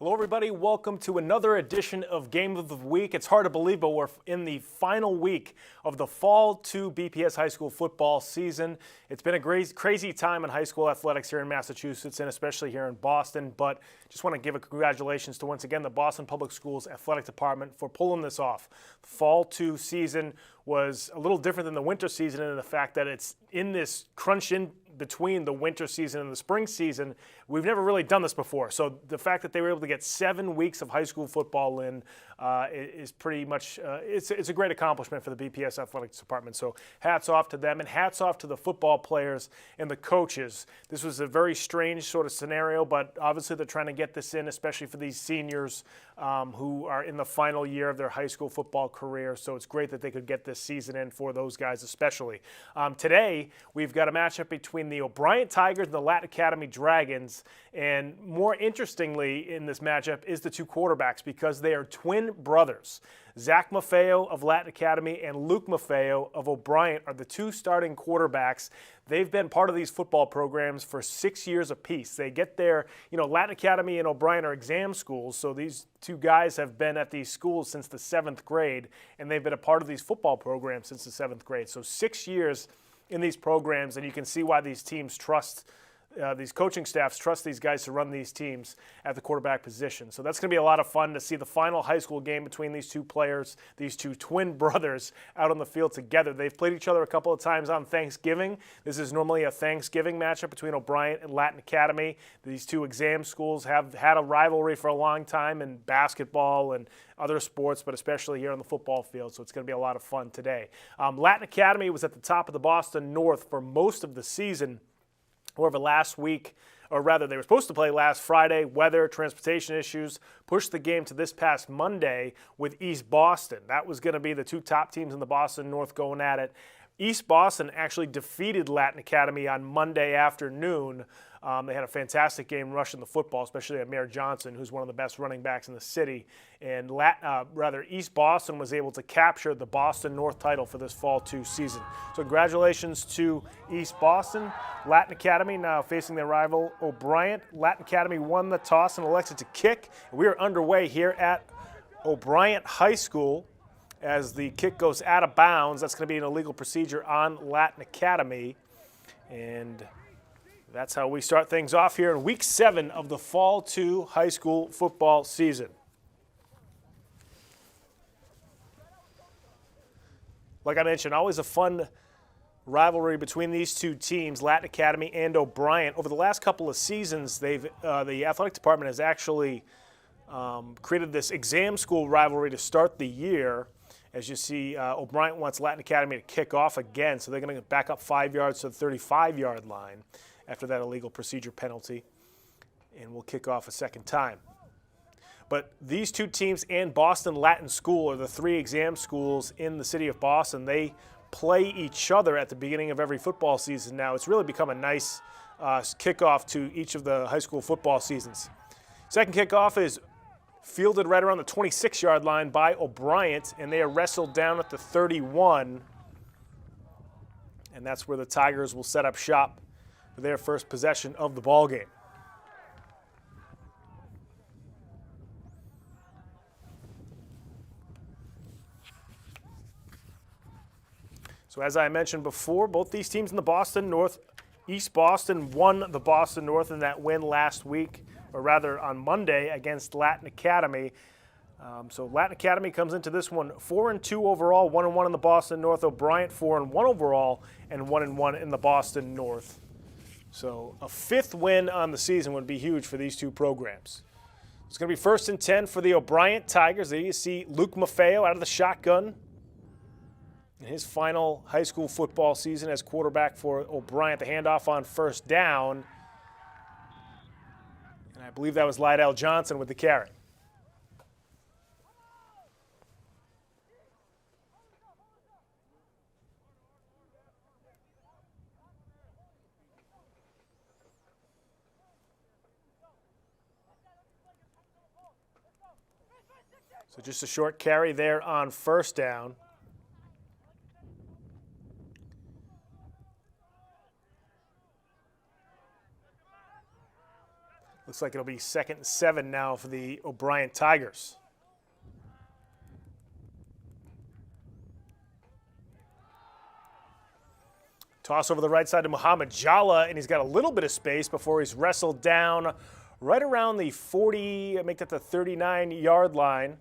Hello, everybody. Welcome to another edition of Game of the Week. It's hard to believe, but we're in the final week of the Fall 2 BPS high school football season. It's been a crazy time in high school athletics here in Massachusetts and especially here in Boston. But just want to give a congratulations to, once again, the Boston Public Schools Athletic Department for pulling this off. The Fall 2 season was a little different than the winter season in the fact that it's in this crunch in between the winter season and the spring season. We've never really done this before. So the fact that they were able to get 7 weeks of high school football in is pretty much, it's a great accomplishment for the BPS Athletics Department. So hats off to them and hats off to the football players and the coaches. This was a very strange sort of scenario, but obviously they're trying to get this in, especially for these seniors who are in the final year of their high school football career. So it's great that they could get this season in for those guys especially. Today, we've got a matchup between the O'Brien Tigers and the Latin Academy Dragons. And more interestingly in this matchup is the two quarterbacks because they are twin brothers. Zach Maffeo of Latin Academy and Luke Maffeo of O'Brien are the two starting quarterbacks. They've been part of these football programs for 6 years apiece. They get their, Latin Academy and O'Brien are exam schools, so these two guys have been at these schools since the 7th grade, and they've been a part of these football programs since the 7th grade. So 6 years in these programs, and you can see why these teams trust these coaching staffs trust these guys to run these teams at the quarterback position. So that's going to be a lot of fun to see the final high school game between these two players, these two twin brothers, out on the field together. They've played each other a couple of times on Thanksgiving. This is normally a Thanksgiving matchup between O'Brien and Latin Academy. These two exam schools have had a rivalry for a long time in basketball and other sports, but especially here on the football field, so it's going to be a lot of fun today. Latin Academy was at the top of the Boston North for most of the season. However, last week, or rather they were supposed to play last Friday, weather, transportation issues, pushed the game to this past Monday with East Boston. That was going to be the two top teams in the Boston North going at it. East Boston actually defeated Latin Academy on Monday afternoon. They had a fantastic game rushing the football, especially Amir Johnson, who's one of the best running backs in the city. And East Boston was able to capture the Boston North title for this Fall 2 season. So congratulations to East Boston. Latin Academy now facing their rival O'Brien. Latin Academy won the toss and elected to kick. We are underway here at O'Brien High School as the kick goes out of bounds. That's going to be an illegal procedure on Latin Academy. And that's how we start things off here in Week 7 of the Fall 2 high school football season. Like I mentioned, always a fun rivalry between these two teams, Latin Academy and O'Brien. Over the last couple of seasons, the athletic department has actually created this exam school rivalry to start the year. As you see, O'Brien wants Latin Academy to kick off again, so they're going to back up 5 yards to the 35-yard line after that illegal procedure penalty, and we'll kick off a second time. But these two teams and Boston Latin School are the three exam schools in the city of Boston. They play each other at the beginning of every football season now. It's really become a nice kickoff to each of the high school football seasons. Second kickoff is fielded right around the 26-yard line by O'Brien, and they are wrestled down at the 31. And that's where the Tigers will set up shop for their first possession of the ball game. So as I mentioned before, both these teams in the Boston North, East Boston won the Boston North in that win last week, or rather on Monday against Latin Academy. So Latin Academy comes into this one 4-2 overall, 1-1 in the Boston North. O'Brien 4-1 overall and 1-1 in the Boston North. So a 5th win on the season would be huge for these two programs. It's going to be 1st and 10 for the O'Brien Tigers. There you see Luke Maffeo out of the shotgun in his final high school football season as quarterback for O'Brien. The handoff on first down. And I believe that was Lydell Johnson with the carry. So just a short carry there on first down. Looks like it'll be 2nd and 7 now for the O'Brien Tigers. Toss over the right side to Muhammad Jalla, and he's got a little bit of space before he's wrestled down right around the 40, make that the 39-yard line.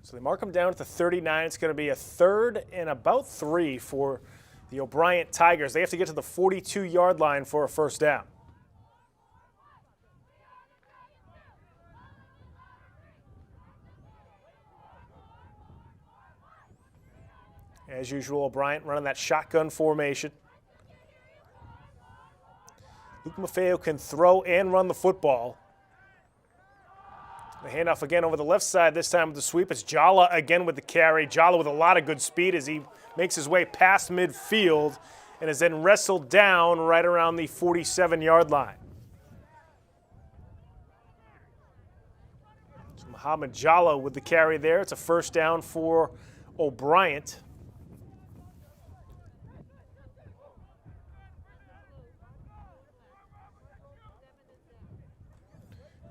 So they mark him down at the 39. It's going to be a 3rd and about 3 for the O'Brien Tigers. They have to get to the 42-yard line for a first down. As usual, O'Brien running that shotgun formation. Luke Maffeo can throw and run the football. The handoff again over the left side, this time with the sweep. It's Jalla again with the carry. Jalla with a lot of good speed as he makes his way past midfield and is then wrestled down right around the 47-yard line. So Muhammad Jalla with the carry there. It's a first down for O'Brien.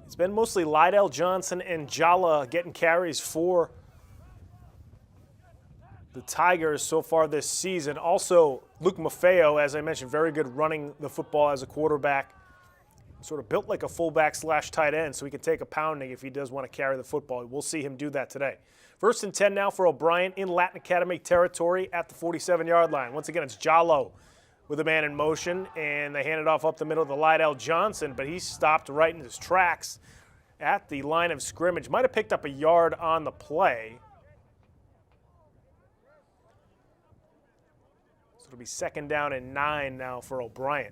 It's been mostly Lydell Johnson and Jalla getting carries for the Tigers so far this season. Also, Luke Maffeo, as I mentioned, very good running the football as a quarterback. Sort of built like a fullback / tight end, so he can take a pounding if he does want to carry the football. We'll see him do that today. 1st and 10 now for O'Brien in Latin Academy territory at the 47-yard line. Once again, it's Jalla with a man in motion, and they hand it off up the middle to Lydell Johnson, but he stopped right in his tracks at the line of scrimmage. Might have picked up a yard on the play. So it'll be 2nd down and 9 now for O'Brien.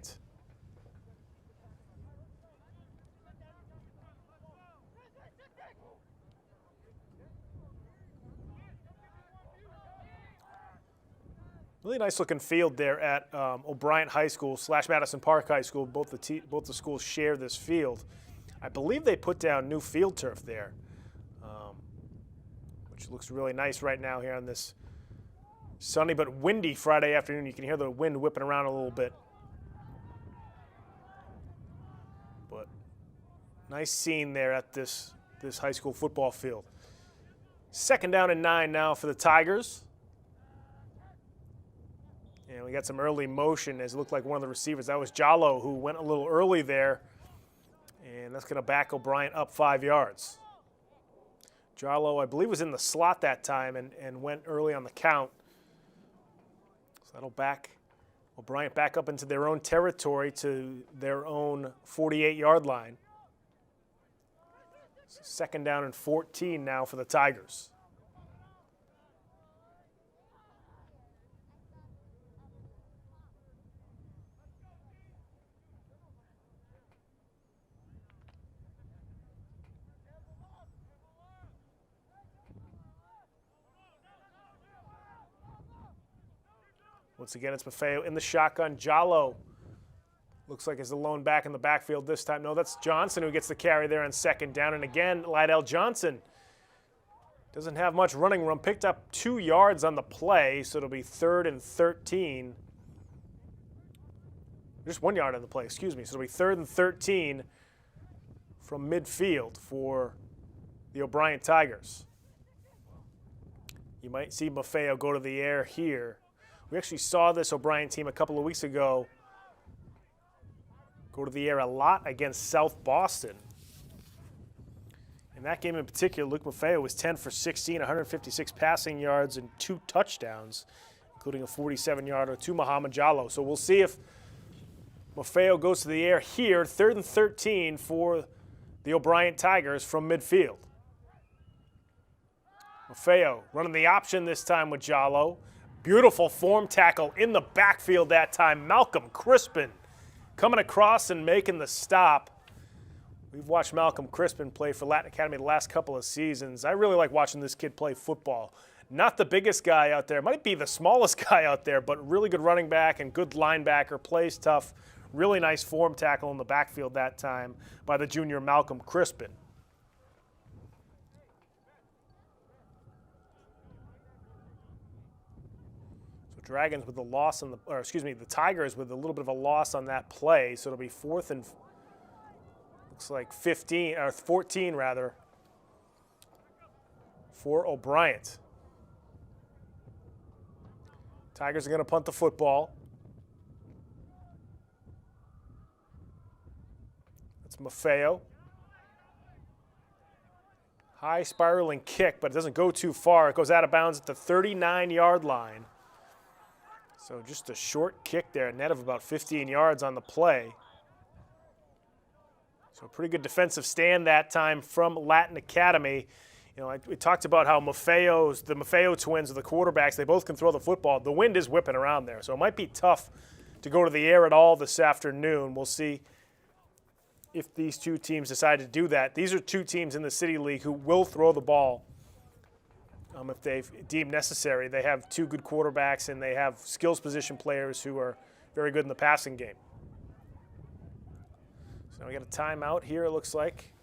Really nice looking field there at O'Brien High School / Madison Park High School. Both the schools share this field. I believe they put down new field turf there, which looks really nice right now here on this sunny but windy Friday afternoon. You can hear the wind whipping around a little bit. But nice scene there at this high school football field. 2nd down and 9 now for the Tigers. And we got some early motion as it looked like one of the receivers. That was Jalla who went a little early there. And that's going to back O'Brien up 5 yards. Jalla, I believe, was in the slot that time and went early on the count. So that'll back O'Brien back up into their own territory to their own 48-yard line. So 2nd down and 14 now for the Tigers. Once again, it's Maffeo in the shotgun. Jalla looks like he's the lone back in the backfield this time. No, that's Johnson who gets the carry there on 2nd down. And again, Lydell Johnson doesn't have much running room. Picked up 2 yards on the play, so it'll be 3rd and 13. Just 1 yard on the play, excuse me. So it'll be 3rd and 13 from midfield for the O'Brien Tigers. You might see Maffeo go to the air here. We actually saw this O'Brien team a couple of weeks ago go to the air a lot against South Boston. In that game in particular, Luke Maffeo was 10 for 16, 156 passing yards and 2 touchdowns, including a 47-yarder to Muhammad Jalla. So we'll see if Maffeo goes to the air here. 3rd and 13 for the O'Brien Tigers from midfield. Maffeo running the option this time with Jalla. Beautiful form tackle in the backfield that time. Malcolm Crispin coming across and making the stop. We've watched Malcolm Crispin play for Latin Academy the last couple of seasons. I really like watching this kid play football. Not the biggest guy out there. Might be the smallest guy out there, but really good running back and good linebacker. Plays tough. Really nice form tackle in the backfield that time by the junior Malcolm Crispin. So Dragons with the loss on the Tigers with a little bit of a loss on that play. So it'll be 4th and looks like 14 rather, for O'Brien. Tigers are going to punt the football. That's Maffeo. High spiraling kick, but it doesn't go too far. It goes out of bounds at the 39-yard line. So just a short kick there, a net of about 15 yards on the play. So a pretty good defensive stand that time from Latin Academy. You know, we talked about how the Maffeo Twins are the quarterbacks. They both can throw the football. The wind is whipping around there, so it might be tough to go to the air at all this afternoon. We'll see if these two teams decide to do that. These are two teams in the City League who will throw the ball if they deem necessary. They have two good quarterbacks, and they have skills position players who are very good in the passing game. So we got a timeout here, it looks like.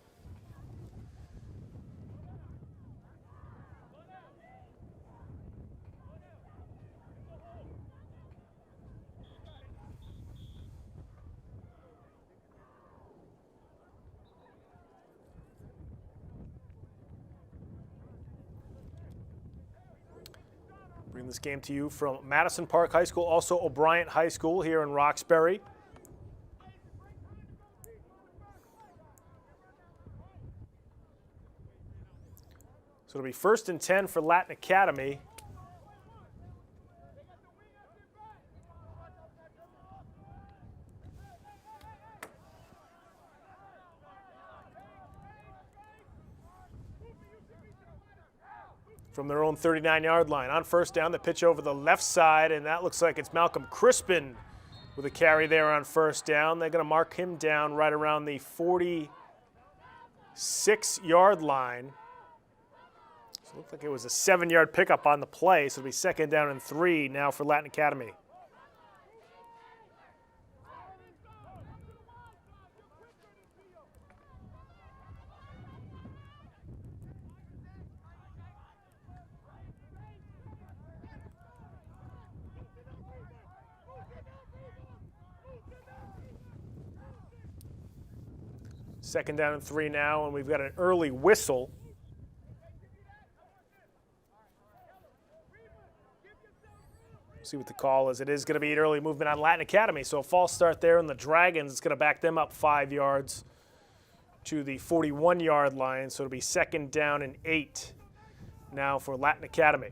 Bring this game to you from Madison Park High School, also O'Brien High School here in Roxbury. So it'll be 1st and 10 for Latin Academy. From their own 39-yard line. On 1st down, the pitch over the left side, and that looks like it's Malcolm Crispin with a carry there on 1st down. They're going to mark him down right around the 46-yard line. So it looked like it was a 7-yard pickup on the play, so it'll be 2nd down and 3 now for Latin Academy. Second down and 3 now, and we've got an early whistle. See what the call is. It is going to be an early movement on Latin Academy, so a false start there, and the Dragons is going to back them up 5 yards to the 41-yard line, so it'll be 2nd down and 8 now for Latin Academy.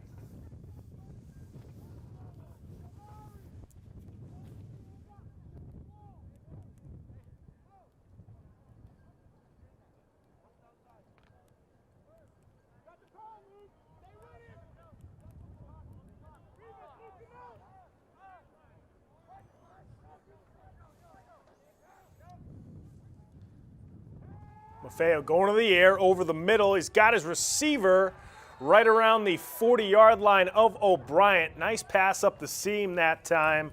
Maffeo going to the air over the middle. He's got his receiver right around the 40-yard line of O'Brien. Nice pass up the seam that time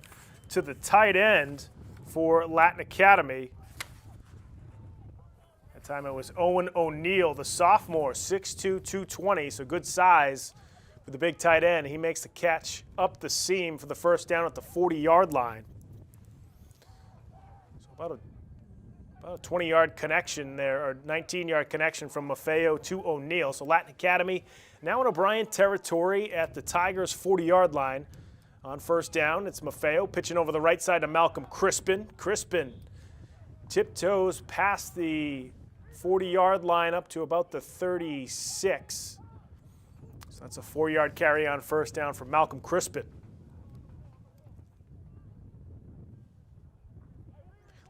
to the tight end for Latin Academy. That time it was Owen O'Neill, the sophomore, 6'2", 220, so good size for the big tight end. He makes the catch up the seam for the 1st down at the 40-yard line. So about a 20-yard connection there, or 19-yard connection from Maffeo to O'Neill. So Latin Academy now in O'Brien territory at the Tigers' 40-yard line. On 1st down, it's Maffeo pitching over the right side to Malcolm Crispin. Crispin tiptoes past the 40-yard line up to about the 36. So that's a 4-yard carry on 1st down for Malcolm Crispin.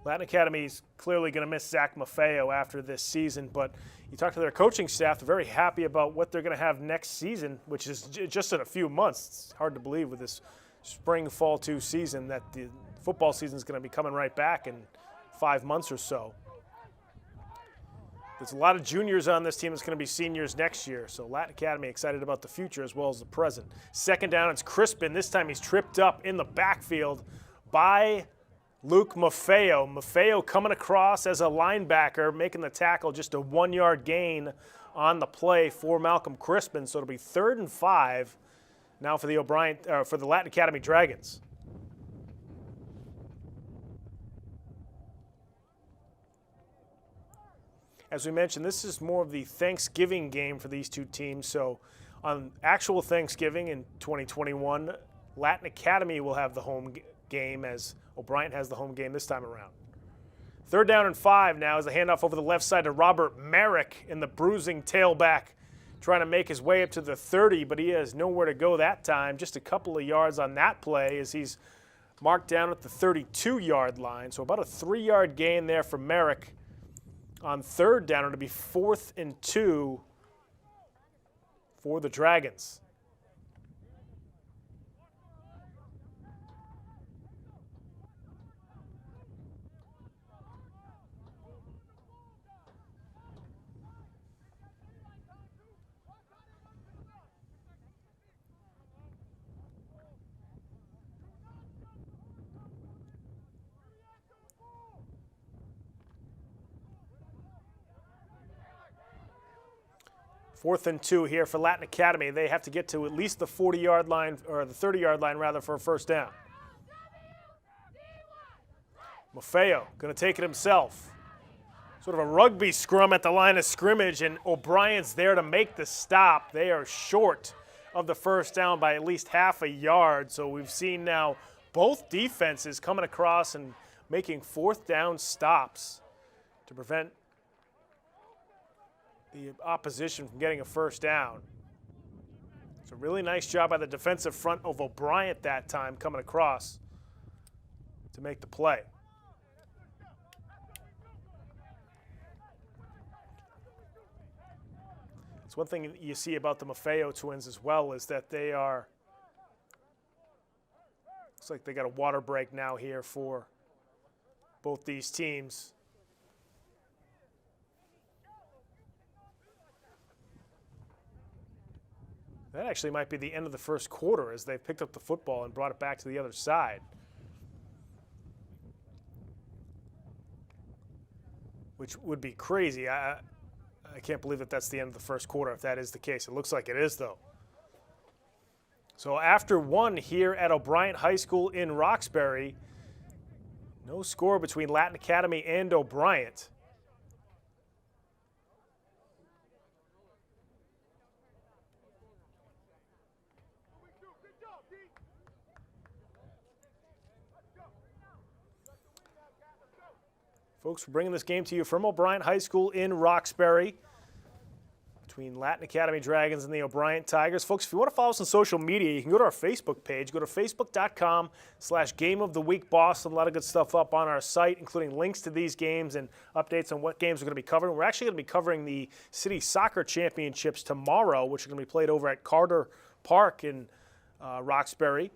Latin Academy is clearly going to miss Zach Maffeo after this season, but you talk to their coaching staff, they're very happy about what they're going to have next season, which is just in a few months. It's hard to believe with this spring, fall 2 season that the football season is going to be coming right back in 5 months or so. There's a lot of juniors on this team that's going to be seniors next year, so Latin Academy excited about the future as well as the present. 2nd down, it's Crispin. This time he's tripped up in the backfield by Luke Maffeo. Maffeo coming across as a linebacker, making the tackle, just a 1-yard gain on the play for Malcolm Crispin. So it'll be 3rd and 5 now for the for the Latin Academy Dragons. As we mentioned, this is more of the Thanksgiving game for these two teams. So on actual Thanksgiving in 2021, Latin Academy will have the home game as O'Brien has the home game this time around. 3rd down and 5 now as the handoff over the left side to Robert Merrick in the bruising tailback, trying to make his way up to the 30, but he has nowhere to go that time. Just a couple of yards on that play as he's marked down at the 32-yard line. So about a 3-yard gain there for Merrick on 3rd down. It'll be 4th and 2 for the Dragons. Fourth and 2 here for Latin Academy. They have to get to at least the 40-yard line, or the 30-yard line rather, for a 1st down. Maffeo going to take it himself. Sort of a rugby scrum at the line of scrimmage, and O'Brien's there to make the stop. They are short of the 1st down by at least half a yard. So we've seen now both defenses coming across and making 4th down stops to prevent the opposition from getting a 1st down. It's a really nice job by the defensive front of O'Brien that time coming across to make the play. It's one thing you see about the Maffeo Twins as well is that they are, looks like they got a water break now here for both these teams. That actually might be the end of the 1st quarter as they've picked up the football and brought it back to the other side. Which would be crazy. I can't believe that that's the end of the 1st quarter if that is the case. It looks like it is, though. So after 1 here at O'Brien High School in Roxbury, no score between Latin Academy and O'Brien. Folks, we're bringing this game to you from O'Brien High School in Roxbury between Latin Academy Dragons and the O'Brien Tigers. Folks, if you want to follow us on social media, you can go to our Facebook page. Go to facebook.com/GameOfTheWeekBoston. A lot of good stuff up on our site, including links to these games and updates on what games we're going to be covering. We're actually going to be covering the City Soccer Championships tomorrow, which are going to be played over at Carter Park in Roxbury,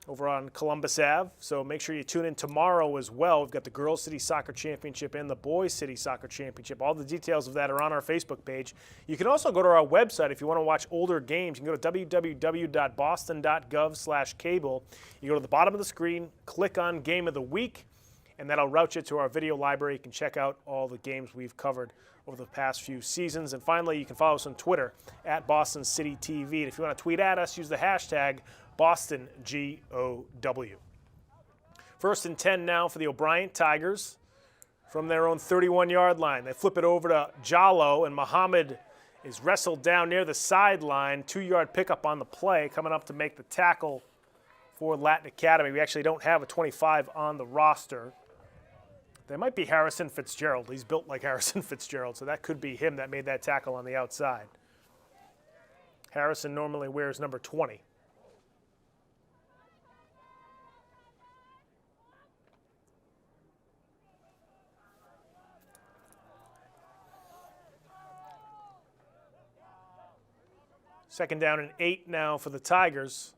over on Columbus Ave. So make sure you tune in tomorrow as well. We've got the Girls City Soccer Championship and the Boys City Soccer Championship. All the details of that are on our Facebook page. You can also go to our website if you want to watch older games. You can go to www.boston.gov/cable. You go to the bottom of the screen, click on Game of the Week, and that'll route you to our video library. You can check out all the games we've covered over the past few seasons. And finally, you can follow us on Twitter at Boston City TV. And if you want to tweet at us, use the hashtag BostonGOW. 1st and 10 now for the O'Brien Tigers from their own 31-yard line. They flip it over to Jallo, and Muhammad is wrestled down near the sideline. 2-yard pickup on the play, coming up to make the tackle for Latin Academy. We actually don't have a 25 on the roster. That might be Harrison Fitzgerald. He's built like Harrison Fitzgerald, so that could be him that made that tackle on the outside. Harrison normally wears number 20. Second down and 8 now for the Tigers.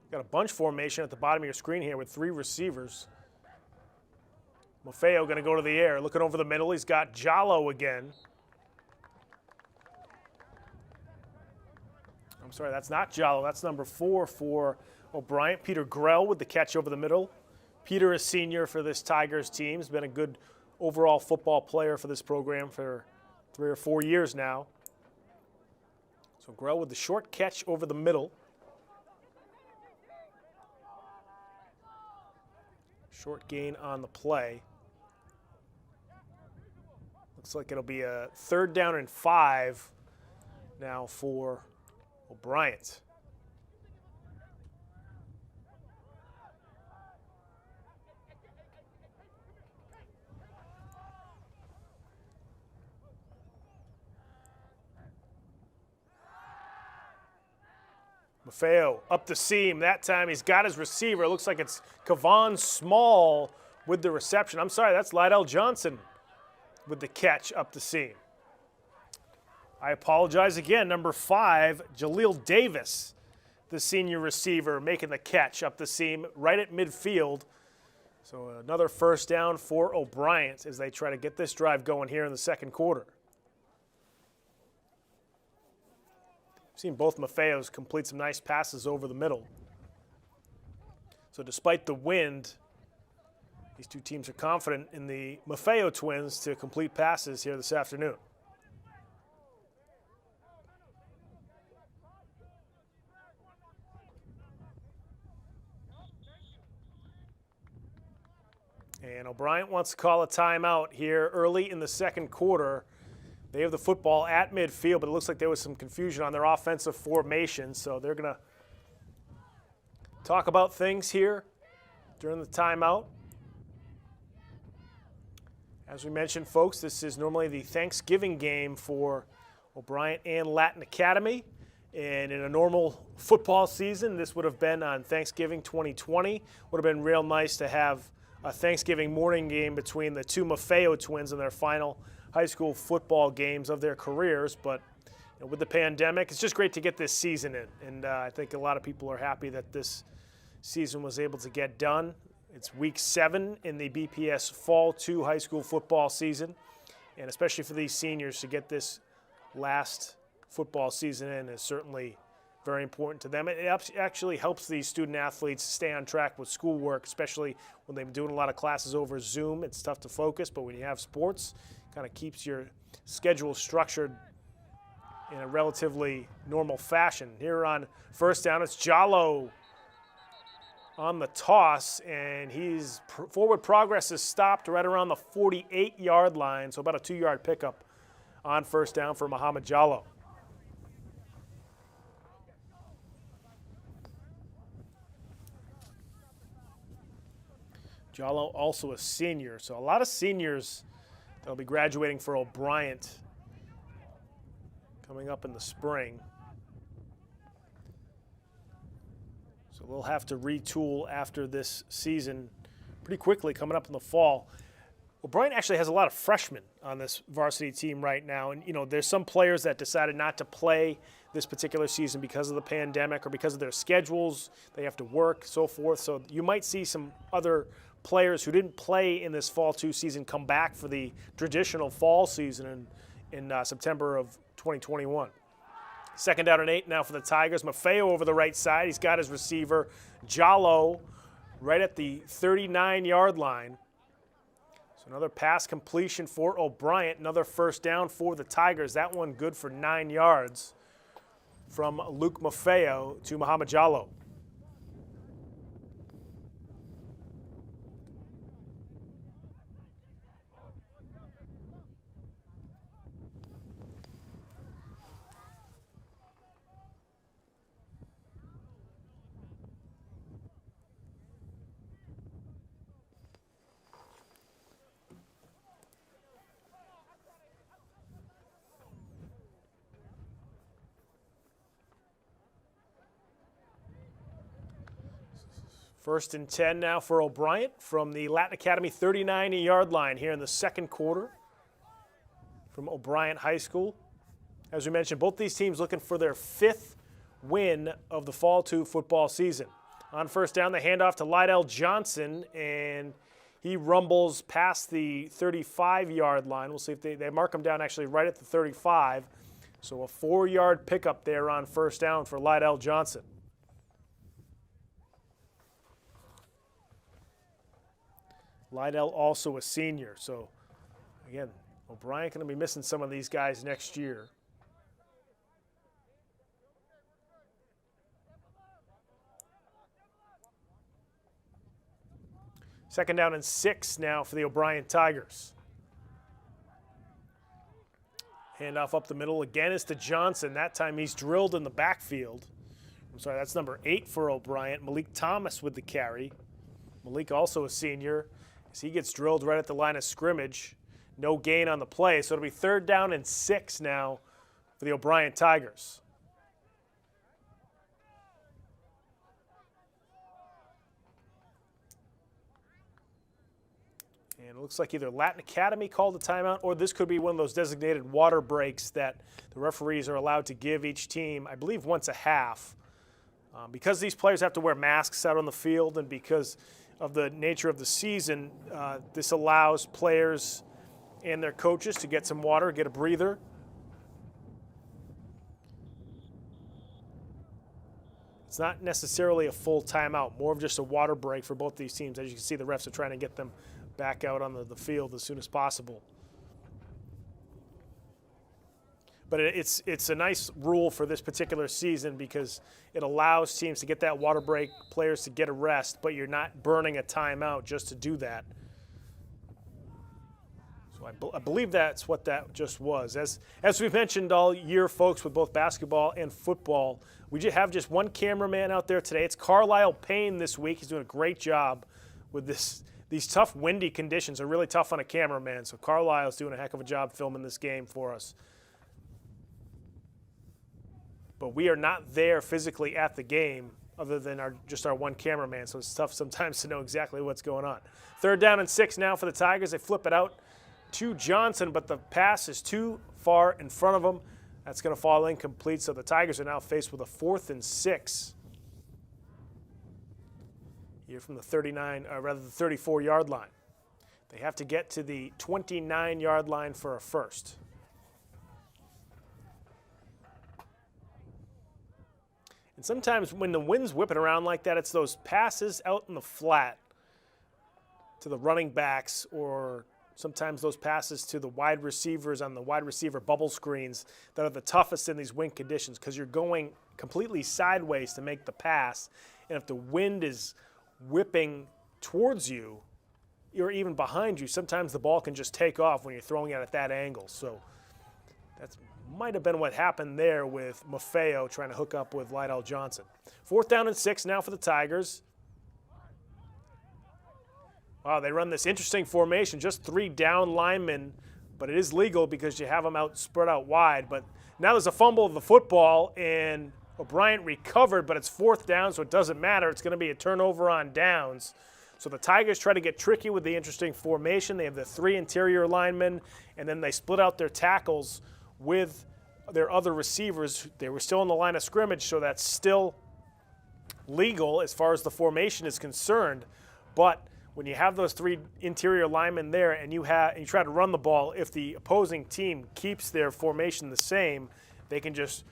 Got a bunch formation at the bottom of your screen here with 3 receivers. Maffeo going to go to the air, looking over the middle. He's got Jallo again. sorry, that's not Jallo. That's number 4 for O'Brien. Peter Grell with the catch over the middle. Peter is senior for this Tigers team. He's been a good overall football player for this program for 3 or 4 years now. So Grell with the short catch over the middle. Short gain on the play. Looks like it'll be a 3rd down and 5 now for O'Brien. Maffeo up the seam. That time he's got his receiver. It looks like it's Kavon Small with the reception. I'm sorry, that's Lydell Johnson with the catch up the seam. I apologize again. Number 5, Jaleel Davis, the senior receiver, making the catch up the seam right at midfield. So another 1st down for O'Brien as they try to get this drive going here in the 2nd quarter. We've seen both Maffeos complete some nice passes over the middle. So despite the wind, these two teams are confident in the Maffeo Twins to complete passes here this afternoon. And O'Brien wants to call a timeout here early in the 2nd quarter. They have the football at midfield, but it looks like there was some confusion on their offensive formation, so they're going to talk about things here during the timeout. As we mentioned, folks, this is normally the Thanksgiving game for O'Brien and Latin Academy. And in a normal football season, this would have been on Thanksgiving 2020. Would have been real nice to have a Thanksgiving morning game between the two Maffeo Twins in their final high school football games of their careers. But with the pandemic, it's just great to get this season in. And I think a lot of people are happy that this season was able to get done. It's week 7 in the BPS Fall 2 high school football season. And especially for these seniors to get this last football season in is certainly very important to them. It actually helps these student athletes stay on track with schoolwork, especially when they've been doing a lot of classes over Zoom. It's tough to focus, but when you have sports, it kind of keeps your schedule structured in a relatively normal fashion. Here on 1st down, it's Jallo on the toss, and his forward progress is stopped right around the 48-yard line, so about a 2-yard pickup on 1st down for Muhammad Jallo. Jallo also a senior, so a lot of seniors that'll be graduating for O'Brien coming up in the spring. So they'll have to retool after this season pretty quickly coming up in the fall. O'Brien actually has a lot of freshmen on this varsity team right now. And, there's some players that decided not to play this particular season because of the pandemic or because of their schedules. They have to work, so forth. So you might see some other players who didn't play in this Fall 2 season come back for the traditional fall season in September of 2021. 2nd down and 8 now for the Tigers. Maffeo over the right side. He's got his receiver, Jallo, right at the 39-yard line. So another pass completion for O'Brien. Another 1st down for the Tigers. That one good for 9 yards from Luke Maffeo to Muhammad Jallo. First and 10 now for O'Brien from the Latin Academy 39-yard line here in the 2nd quarter from O'Brien High School. As we mentioned, both these teams looking for their 5th win of the Fall 2 football season. On 1st down, the handoff to Lydell Johnson, and he rumbles past the 35-yard line. We'll see if they mark him down actually right at the 35. So a 4-yard pickup there on first down for Lydell Johnson. Lydell also a senior. So, again, O'Brien going to be missing some of these guys next year. Second down and 6 now for the O'Brien Tigers. Handoff up the middle again is to Johnson. That time he's drilled in the backfield. I'm sorry, that's number 8 for O'Brien. Malik Thomas with the carry. Malik also a senior as he gets drilled right at the line of scrimmage. No gain on the play, so it'll be third down and 6 now for the O'Brien Tigers. And it looks like either Latin Academy called a timeout or this could be one of those designated water breaks that the referees are allowed to give each team, I believe, once a half. Because these players have to wear masks out on the field and because of the nature of the season, this allows players and their coaches to get some water, get a breather. It's not necessarily a full timeout, more of just a water break for both these teams. As you can see, the refs are trying to get them back out on the field as soon as possible. But it's a nice rule for this particular season because it allows teams to get that water break, players to get a rest, but you're not burning a timeout just to do that. So I believe that's what that just was. As we've mentioned all year, folks, with both basketball and football, we have just one cameraman out there today. It's Carlisle Payne this week. He's doing a great job with these tough windy conditions are really tough on a cameraman, so Carlisle's doing a heck of a job filming this game for us. But we are not there physically at the game other than just our one cameraman, so it's tough sometimes to know exactly what's going on. Third down and 6 now for the Tigers. They flip it out to Johnson, but the pass is too far in front of them. That's going to fall incomplete, so the Tigers are now faced with a 4th and 6. Here from the 34-yard line. They have to get to the 29-yard line for a first. And sometimes when the wind's whipping around like that, it's those passes out in the flat to the running backs, or sometimes those passes to the wide receivers on the wide receiver bubble screens that are the toughest in these wind conditions because you're going completely sideways to make the pass. And if the wind is whipping towards you or even behind you, sometimes the ball can just take off when you're throwing it at that angle. So that might have been what happened there with Maffeo trying to hook up with Lydell Johnson. 4th down and 6 now for the Tigers. Wow, they run this interesting formation, just 3 down linemen, but it is legal because you have them spread out wide. But now there's a fumble of the football, and O'Brien recovered, but it's 4th down, so it doesn't matter. It's going to be a turnover on downs. So the Tigers try to get tricky with the interesting formation. They have the 3 interior linemen, and then they split out their tackles with their other receivers. They were still in the line of scrimmage, so that's still legal as far as the formation is concerned. But when you have those 3 interior linemen there and you try to run the ball, if the opposing team keeps their formation the same, they can just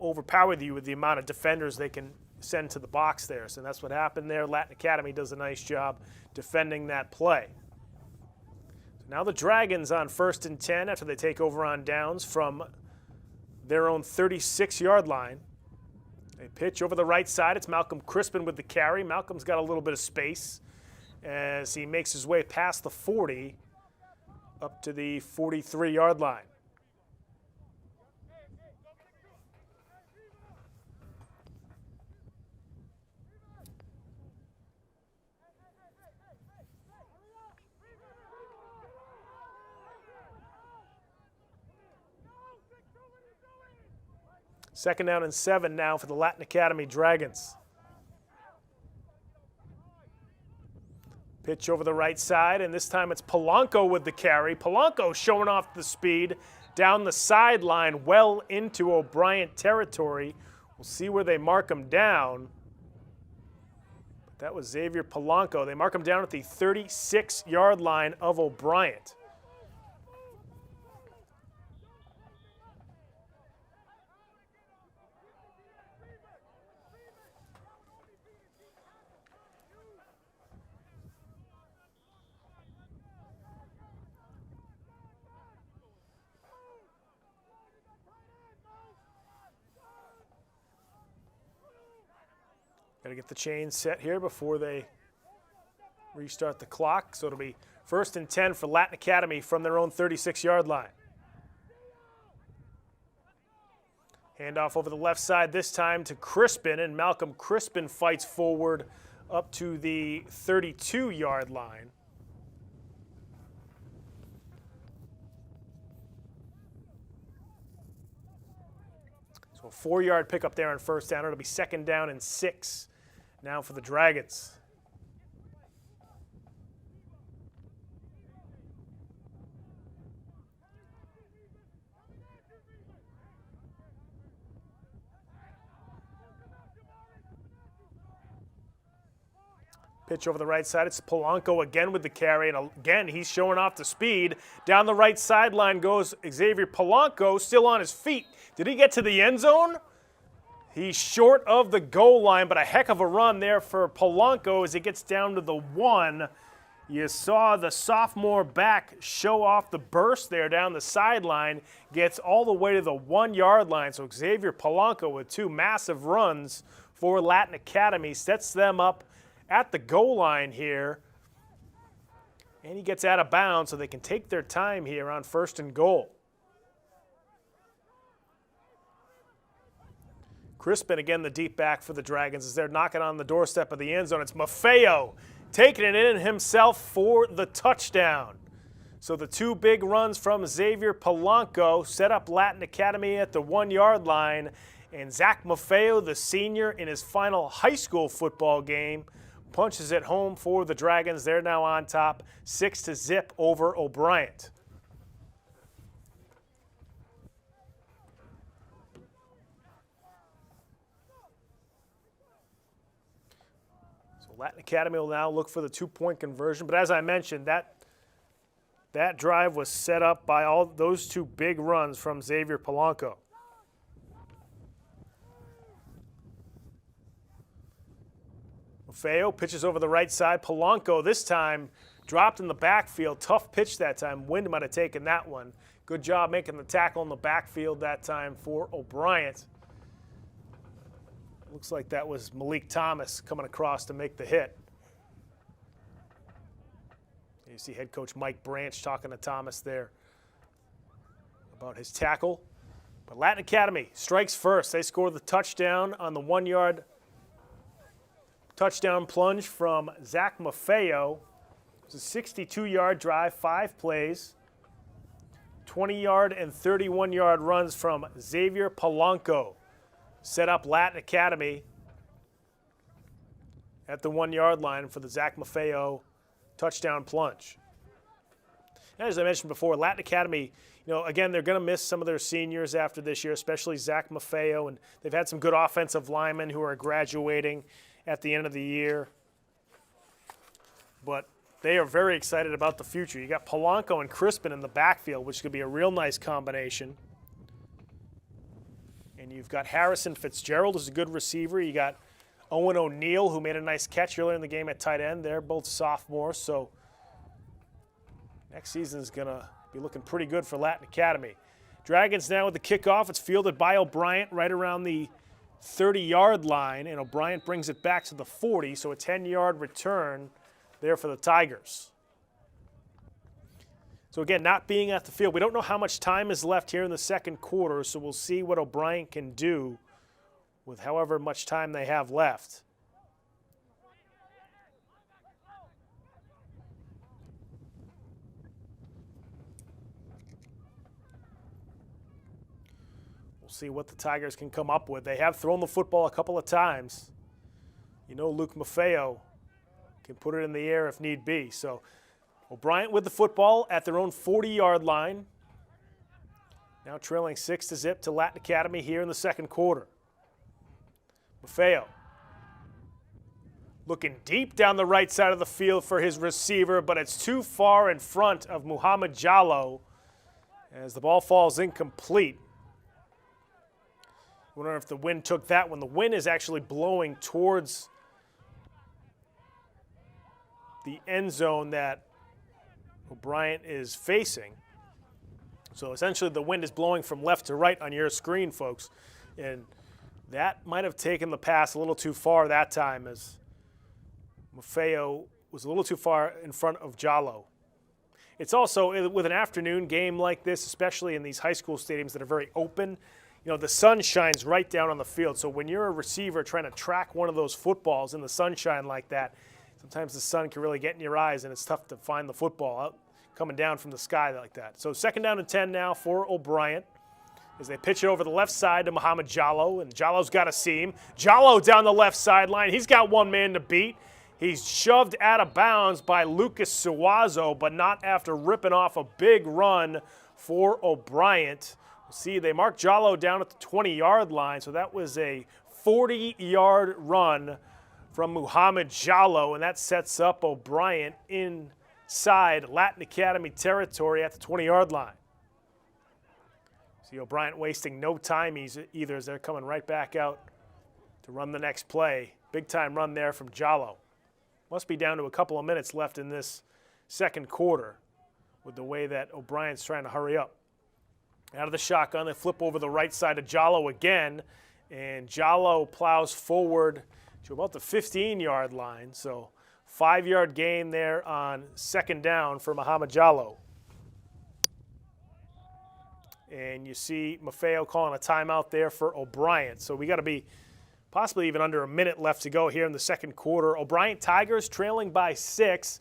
overpower you with the amount of defenders they can send to the box there. So that's what happened there. Latin Academy does a nice job defending that play. So now the Dragons on 1st and 10 after they take over on downs from their own 36-yard line. They pitch over the right side. It's Malcolm Crispin with the carry. Malcolm's got a little bit of space as he makes his way past the 40 up to the 43-yard line. Second down and 7 now for the Latin Academy Dragons. Pitch over the right side, and this time it's Polanco with the carry. Polanco showing off the speed down the sideline well into O'Brien territory. We'll see where they mark him down. That was Xavier Polanco. They mark him down at the 36-yard line of O'Brien. Got to get the chain set here before they restart the clock. So it'll be 1st and 10 for Latin Academy from their own 36-yard line. Handoff over the left side this time to Crispin, and Malcolm Crispin fights forward up to the 32-yard line. So a 4-yard pickup there on 1st down. It'll be 2nd down and 6 now for the Dragons. Pitch over the right side. It's Polanco again with the carry, and again he's showing off the speed. Down the right sideline goes Xavier Polanco, still on his feet. Did he get to the end zone? He's short of the goal line, but a heck of a run there for Polanco as he gets down to the 1. You saw the sophomore back show off the burst there down the sideline, gets all the way to the 1-yard line. So Xavier Polanco with 2 massive runs for Latin Academy sets them up at the goal line here, and he gets out of bounds so they can take their time here on 1st and goal. Crispin again, the deep back for the Dragons, as they're knocking on the doorstep of the end zone. It's Maffeo taking it in himself for the touchdown. So the 2 big runs from Xavier Polanco set up Latin Academy at the 1-yard line, and Zach Maffeo, the senior in his final high school football game, punches it home for the Dragons. They're now on top, 6-0 over O'Brien. So Latin Academy will now look for the 2-point conversion. But as I mentioned, that drive was set up by all those 2 big runs from Xavier Polanco. Maffeo pitches over the right side. Polanco this time dropped in the backfield. Tough pitch that time. Wind might have taken that one. Good job making the tackle in the backfield that time for O'Brien. Looks like that was Malik Thomas coming across to make the hit. You see head coach Mike Branch talking to Thomas there about his tackle. But Latin Academy strikes first. They score the touchdown on the 1-yard touchdown plunge from Zach Maffeo. It's a 62-yard drive, 5 plays. 20-yard and 31-yard runs from Xavier Polanco. Set up Latin Academy at the 1-yard line for the Zach Maffeo touchdown plunge. As I mentioned before, Latin Academy, again, they're going to miss some of their seniors after this year, especially Zach Maffeo, and they've had some good offensive linemen who are graduating at the end of the year. But they are very excited about the future. You got Polanco and Crispin in the backfield, which could be a real nice combination. And you've got Harrison Fitzgerald, who's a good receiver. You got Owen O'Neill, who made a nice catch earlier in the game at tight end. They're both sophomores, so next season is going to be looking pretty good for Latin Academy. Dragons now with the kickoff. It's fielded by O'Brien right around the 30-yard line, and O'Brien brings it back to the 40, so a 10-yard return there for the Tigers. So again, not being at the field, we don't know how much time is left here in the 2nd quarter, so we'll see what O'Brien can do with however much time they have left. We'll see what the Tigers can come up with. They have thrown the football a couple of times. Luke Maffeo can put it in the air if need be. So O'Brien with the football at their own 40-yard line. Now trailing 6-0 to Latin Academy here in the 2nd quarter. Maffeo looking deep down the right side of the field for his receiver, but it's too far in front of Muhammad Jallo as the ball falls incomplete. I wonder if the wind took that one. The wind is actually blowing towards the end zone that O'Brien is facing. So essentially the wind is blowing from left to right on your screen, folks. And That might have taken the pass a little too far that time, as Maffeo was a little too far in front of Jallo. It's also, with an afternoon game like this, especially in these high school stadiums that are very open, the sun shines right down on the field. So when you're a receiver trying to track one of those footballs in the sunshine like that, sometimes the sun can really get in your eyes, and it's tough to find the football out coming down from the sky like that. So 2nd down and 10 now for O'Brien as they pitch it over the left side to Muhammad Jallo, and Jallo's got a seam. Jallo down the left sideline. He's got one man to beat. He's shoved out of bounds by Lucas Suazo, but not after ripping off a big run for O'Brien. We'll see, they marked Jallo down at the 20-yard line, so that was a 40-yard run from Muhammad Jallo, and that sets up O'Brien inside Latin Academy territory at the 20-yard line. See O'Brien wasting no time either as they're coming right back out to run the next play. Big-time run there from Jallo. Must be down to a couple of minutes left in this second quarter with the way that O'Brien's trying to hurry up. Out of the shotgun, they flip over the right side of Jallo again, and Jallo plows forward to about the 15-yard line. So 5-yard gain there on 2nd down for Muhammad Jallo. And you see Maffeo calling a timeout there for O'Brien. So we got to be possibly even under a minute left to go here in the second quarter. O'Brien Tigers trailing by 6.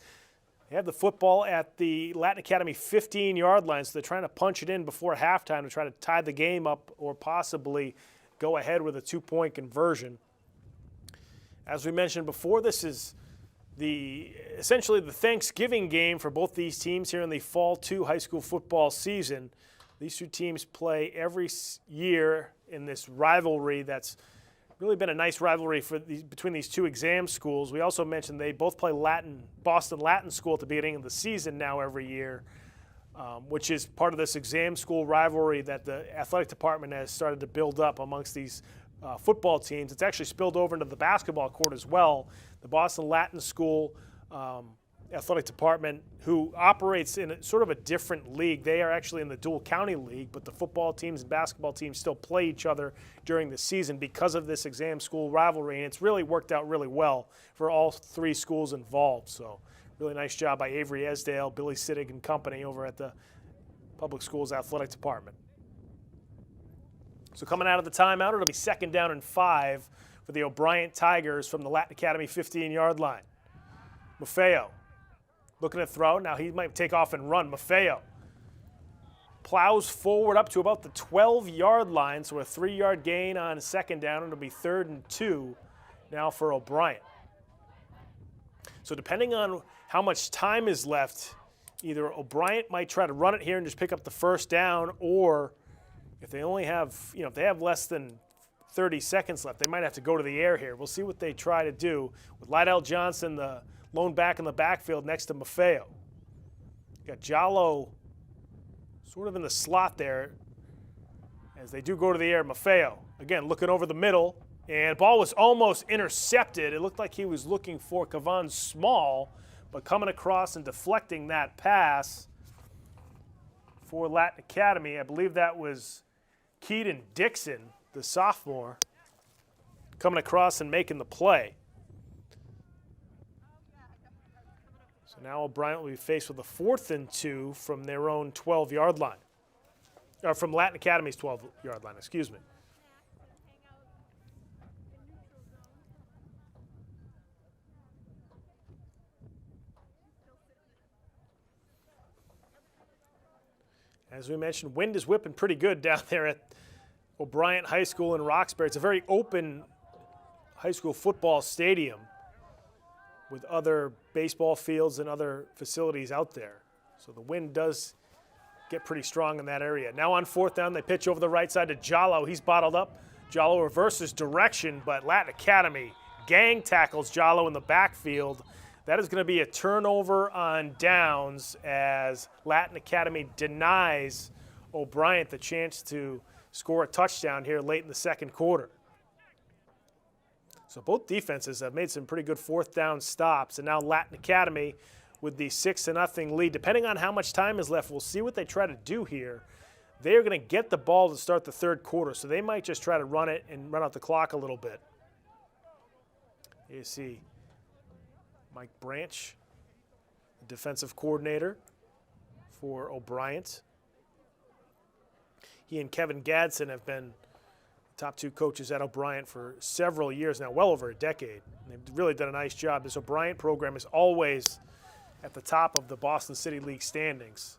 They have the football at the Latin Academy 15-yard line, so they're trying to punch it in before halftime to try to tie the game up or possibly go ahead with a 2-point conversion. As we mentioned before, this is essentially the Thanksgiving game for both these teams here in the Fall 2 high school football season. These two teams play every year in this rivalry that's really been a nice rivalry between these two exam schools. We also mentioned they both play Boston Latin School at the beginning of the season now every year, which is part of this exam school rivalry that the athletic department has started to build up amongst these football teams. It's actually spilled over into the basketball court as well. The Boston Latin School athletic department, who operates in sort of a different league. They are actually in the dual county league, but the football teams and basketball teams still play each other during the season because of this exam school rivalry, and it's really worked out really well for all three schools involved. So really nice job by Avery Esdale, Billy Sittig and company over at the public schools athletic department. So coming out of the timeout, it'll be 2nd down and 5 for the O'Brien Tigers from the Latin Academy 15-yard line. Maffeo looking to throw. Now he might take off and run. Maffeo plows forward up to about the 12-yard line, so a 3-yard gain on 2nd down. It'll be 3rd and 2 now for O'Brien. So depending on how much time is left, either O'Brien might try to run it here and just pick up the 1st down, or if they only have, if they have less than 30 seconds left, they might have to go to the air here. We'll see what they try to do with Lydell Johnson, the lone back in the backfield next to Maffeo. Got Jallo sort of in the slot there as they do go to the air. Maffeo, again, looking over the middle, and ball was almost intercepted. It looked like he was looking for Kavan Small, but coming across and deflecting that pass for Latin Academy, I believe that was Keaton Dixon, the sophomore, coming across and making the play. So now O'Brien will be faced with a 4th and 2 from their own 12-yard line. Or from Latin Academy's 12-yard line, excuse me. As we mentioned, wind is whipping pretty good down there at O'Brien High School in Roxbury. It's a very open high school football stadium with other baseball fields and other facilities out there. So the wind does get pretty strong in that area. Now on 4th down, they pitch over the right side to Jallo. He's bottled up. Jallo reverses direction, but Latin Academy gang tackles Jallo in the backfield. That is going to be a turnover on downs as Latin Academy denies O'Brien the chance to score a touchdown here late in the second quarter. So both defenses have made some pretty good 4th down stops, and now Latin Academy with the 6-0 lead. Depending on how much time is left, we'll see what they try to do here. they're going to get the ball to start the third quarter, so they might just try to run it and run out the clock a little bit. You see Mike Branch, the defensive coordinator for O'Brien. He and Kevin Gadsden have been top two coaches at O'Brien for several years now, well over a decade. They've really done a nice job. This O'Brien program is always at the top of the Boston City League standings.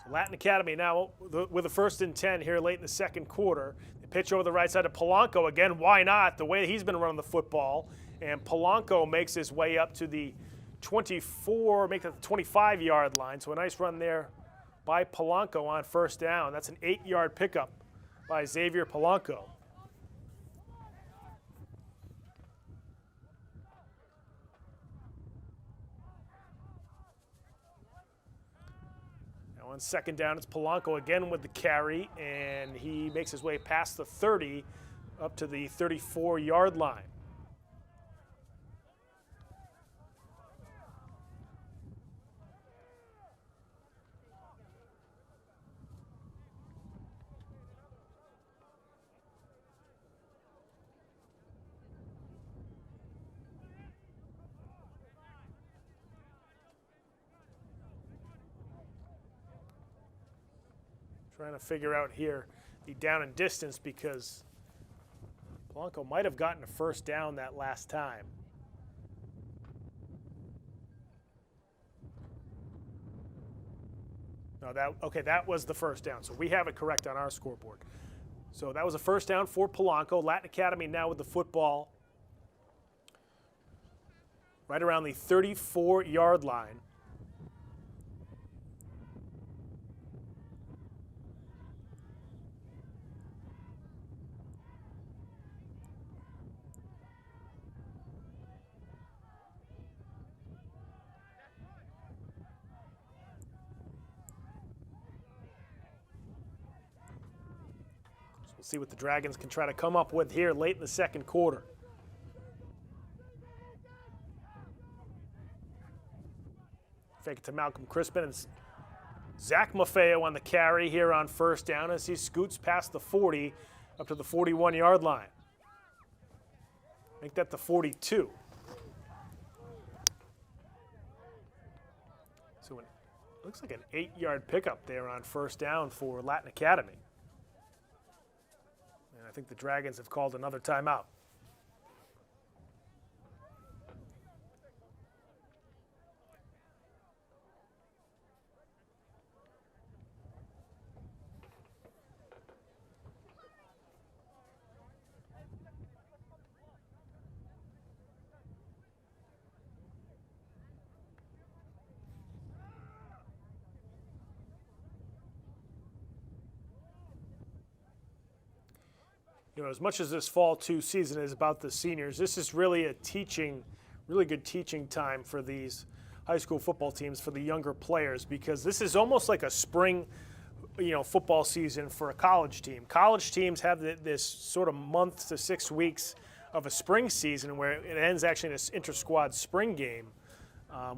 So Latin Academy now with a 1st and 10 here late in the second quarter. They pitch over the right side to Polanco. Again, why not? The way he's been running the football. And Polanco makes his way up to the 24, make that the 25-yard line. So a nice run there by Polanco on 1st down. That's an 8-yard pickup by Xavier Polanco. Now on 2nd down, it's Polanco again with the carry, and he makes his way past the 30 up to the 34-yard line. Trying to figure out here the down and distance because Polanco might have gotten a 1st down that last time. No, that was the 1st down. So we have it correct on our scoreboard. So that was a 1st down for Polanco. Latin Academy now with the football right around the 34-yard line. We'll see what the Dragons can try to come up with here late in the second quarter. Fake it to Malcolm Crispin and Zach Maffeo on the carry here on 1st down as he scoots past the 40 up to the 41-yard line. Make that the 42. So it looks like an 8-yard pickup there on 1st down for Latin Academy. And I think the Dragons have called another timeout. You know, as much as this fall 2 season is about the seniors, this is really a really good teaching time for these high school football teams, for the younger players, because this is almost like a spring, football season for a college team. College teams have this sort of month to 6 weeks of a spring season where it ends actually in this inter-squad spring game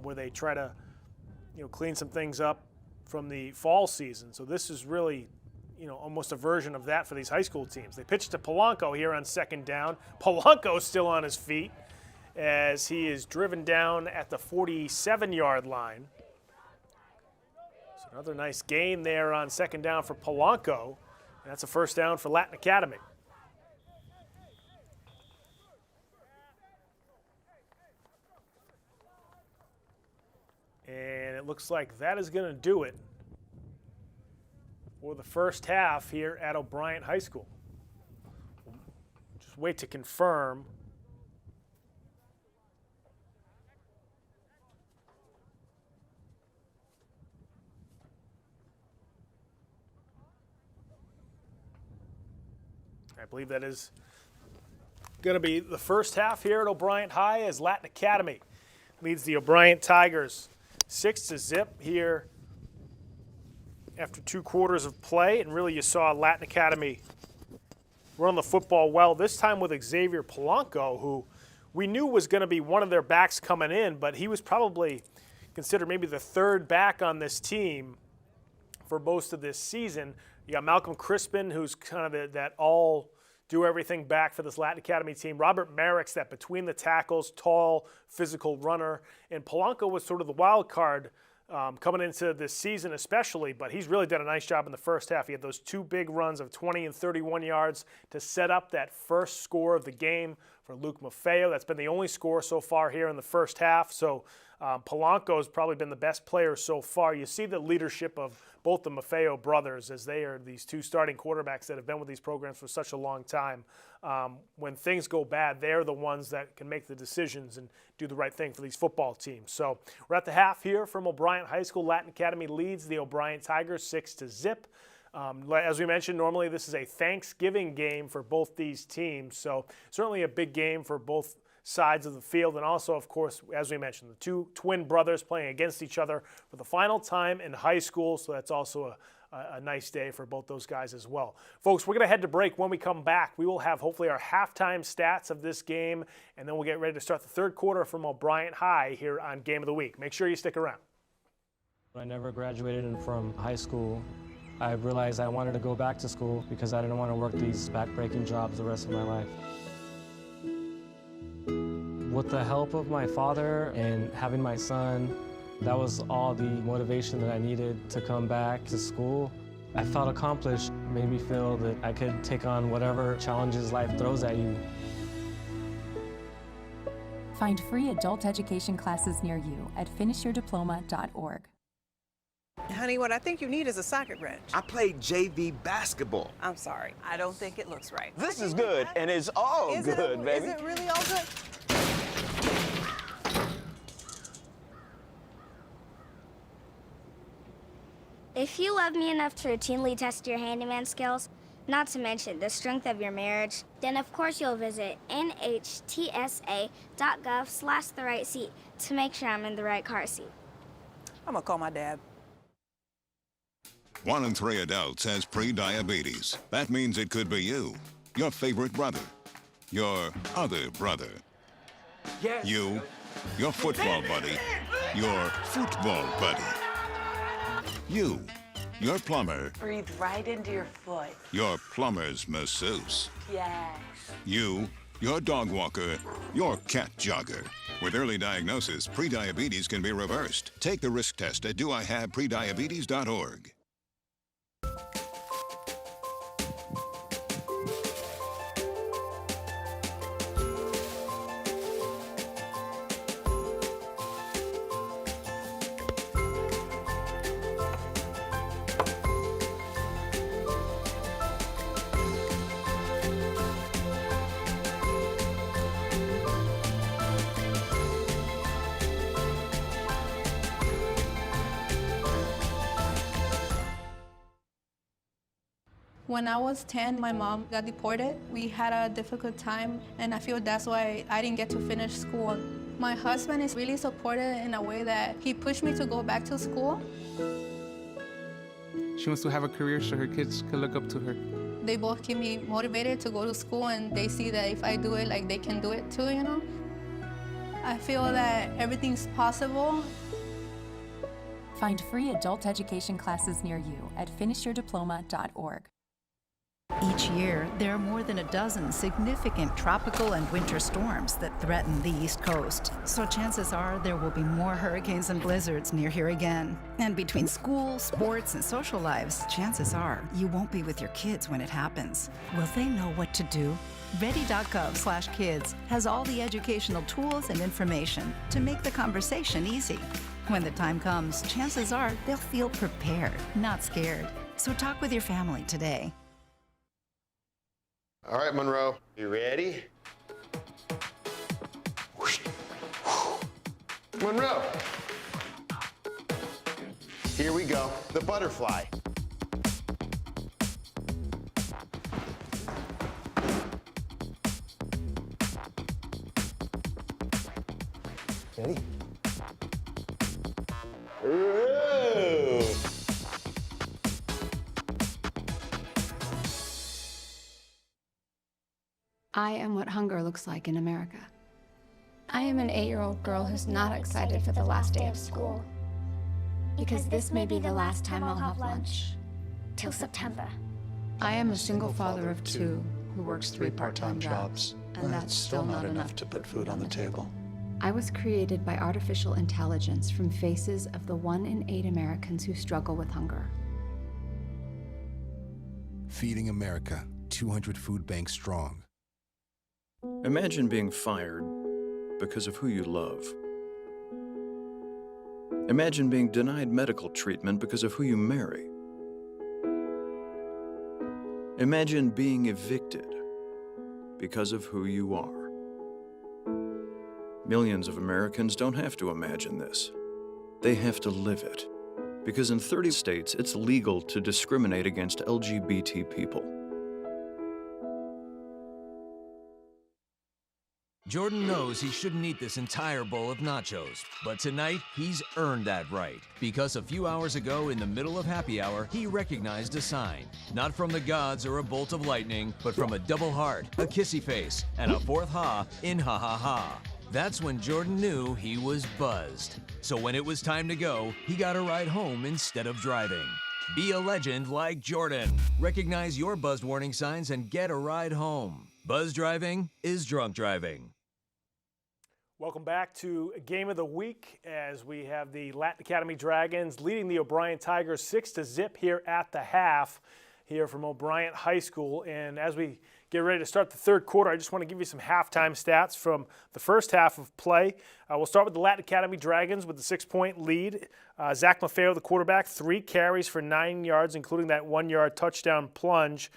where they try to, clean some things up from the fall season. So this is really almost a version of that for these high school teams. They pitch to Polanco here on 2nd down. Polanco's still on his feet as he is driven down at the 47-yard line. So another nice gain there on 2nd down for Polanco. And that's a 1st down for Latin Academy. And it looks like that is going to do it for the first half here at O'Brien High School. Just wait to confirm. I believe that is going to be the first half here at O'Brien High as Latin Academy leads the O'Brien Tigers 6-0 here after 2 quarters of play, and really you saw Latin Academy run the football well, this time with Xavier Polanco, who we knew was going to be one of their backs coming in, but he was probably considered maybe the third back on this team for most of this season. You got Malcolm Crispin, who's kind of that all-do-everything back for this Latin Academy team. Robert Merrick's that between the tackles, tall, physical runner. And Polanco was sort of the wild card coming into this season especially, but he's really done a nice job in the first half. He had those 2 big runs of 20 and 31 yards to set up that first score of the game for Luke Maffeo. That's been the only score so far here in the first half. So Polanco has probably been the best player so far. You see the leadership of both the Maffeo brothers, as they are these 2 starting quarterbacks that have been with these programs for such a long time. When things go bad, they're the ones that can make the decisions and do the right thing for these football teams. So we're at the half here from O'Brien High School. Latin Academy leads the O'Brien Tigers 6-0. As we mentioned, normally this is a Thanksgiving game for both these teams, so certainly a big game for both sides of the field. And also, of course, as we mentioned, the 2 twin brothers playing against each other for the final time in high school, so that's also a nice day for both those guys as well. Folks, we're going to head to break. When we come back, we will have hopefully our halftime stats of this game, and then we'll get ready to start the third quarter from O'Brien High here on Game of the Week. Make sure you stick around. When I never graduated from high school, I realized I wanted to go back to school because I didn't want to work these back-breaking jobs the rest of my life. With the help of my father and having my son, that was all the motivation that I needed to come back to school. I felt accomplished, made me feel that I could take on whatever challenges life throws at you. Find free adult education classes near you at finishyourdiploma.org. Honey, what I think you need is a socket wrench. I played JV basketball. I'm sorry. I don't think it looks right. This is good, and it's all good, baby. Is it really all good? If you love me enough to routinely test your handyman skills, not to mention the strength of your marriage, then of course you'll visit nhtsa.gov/the-right-seat to make sure I'm in the right car seat. I'm gonna call my dad. 1 in 3 adults has pre-diabetes. That means it could be you, your favorite brother, your other brother, Yes. you, your football buddy, your football buddy, you, your plumber, Breathe right into your foot. your plumber's masseuse, Yes. you, your dog walker, your cat jogger. With early diagnosis, pre-diabetes can be reversed. Take the risk test at doihaveprediabetes.org. When I was 10, my mom got deported. We had a difficult time, and I feel that's why I didn't get to finish school. My husband is really supportive in a way that he pushed me to go back to school. She wants to have a career so her kids can look up to her. They both keep me motivated to go to school, and they see that if I do it, like, they can do it too, you know? I feel that everything's possible. Find free adult education classes near you at finishyourdiploma.org. Each year, there are more than a dozen significant tropical and winter storms that threaten the East Coast. So chances are there will be more hurricanes and blizzards near here again. And between school, sports, and social lives, chances are you won't be with your kids when it happens. Will they know what to do? Ready.gov/kids has all the educational tools and information to make the conversation easy. When the time comes, chances are they'll feel prepared, not scared. So talk with your family today. All right, Monroe, you ready? Monroe. Here we go, the butterfly. Ready? Ooh. I am what hunger looks like in America. I am an 8-year-old girl who's not excited for the last day of school. Because this may be the last time I'll have lunch. Till September. I am a single father of 2 who works 3 part-time jobs, and that's still not enough to put food on the table. I was created by artificial intelligence from faces of the 1 in 8 Americans who struggle with hunger. Feeding America, 200 food banks strong. Imagine being fired because of who you love. Imagine being denied medical treatment because of who you marry. Imagine being evicted because of who you are. Millions of Americans don't have to imagine this. They have to live it. Because in 30 states, it's legal to discriminate against LGBT people. Jordan knows he shouldn't eat this entire bowl of nachos, but tonight he's earned that right. Because a few hours ago, in the middle of happy hour, he recognized a sign. Not from the gods or a bolt of lightning, but from a double heart, a kissy face, and a fourth ha in ha ha ha. That's when Jordan knew he was buzzed. So when it was time to go, he got a ride home instead of driving. Be a legend like Jordan. Recognize your buzzed warning signs and get a ride home. Buzz driving is drunk driving. Welcome back to Game of the Week as we have the Latin Academy Dragons leading the O'Brien Tigers 6-0 here at the half here from O'Brien High School. And as we get ready to start the third quarter, I just want to give you some halftime stats from the first half of play. We'll start with the Latin Academy Dragons with the 6-point lead. Zach Maffeo, the quarterback, 3 carries for 9 yards, including that 1-yard touchdown plunge.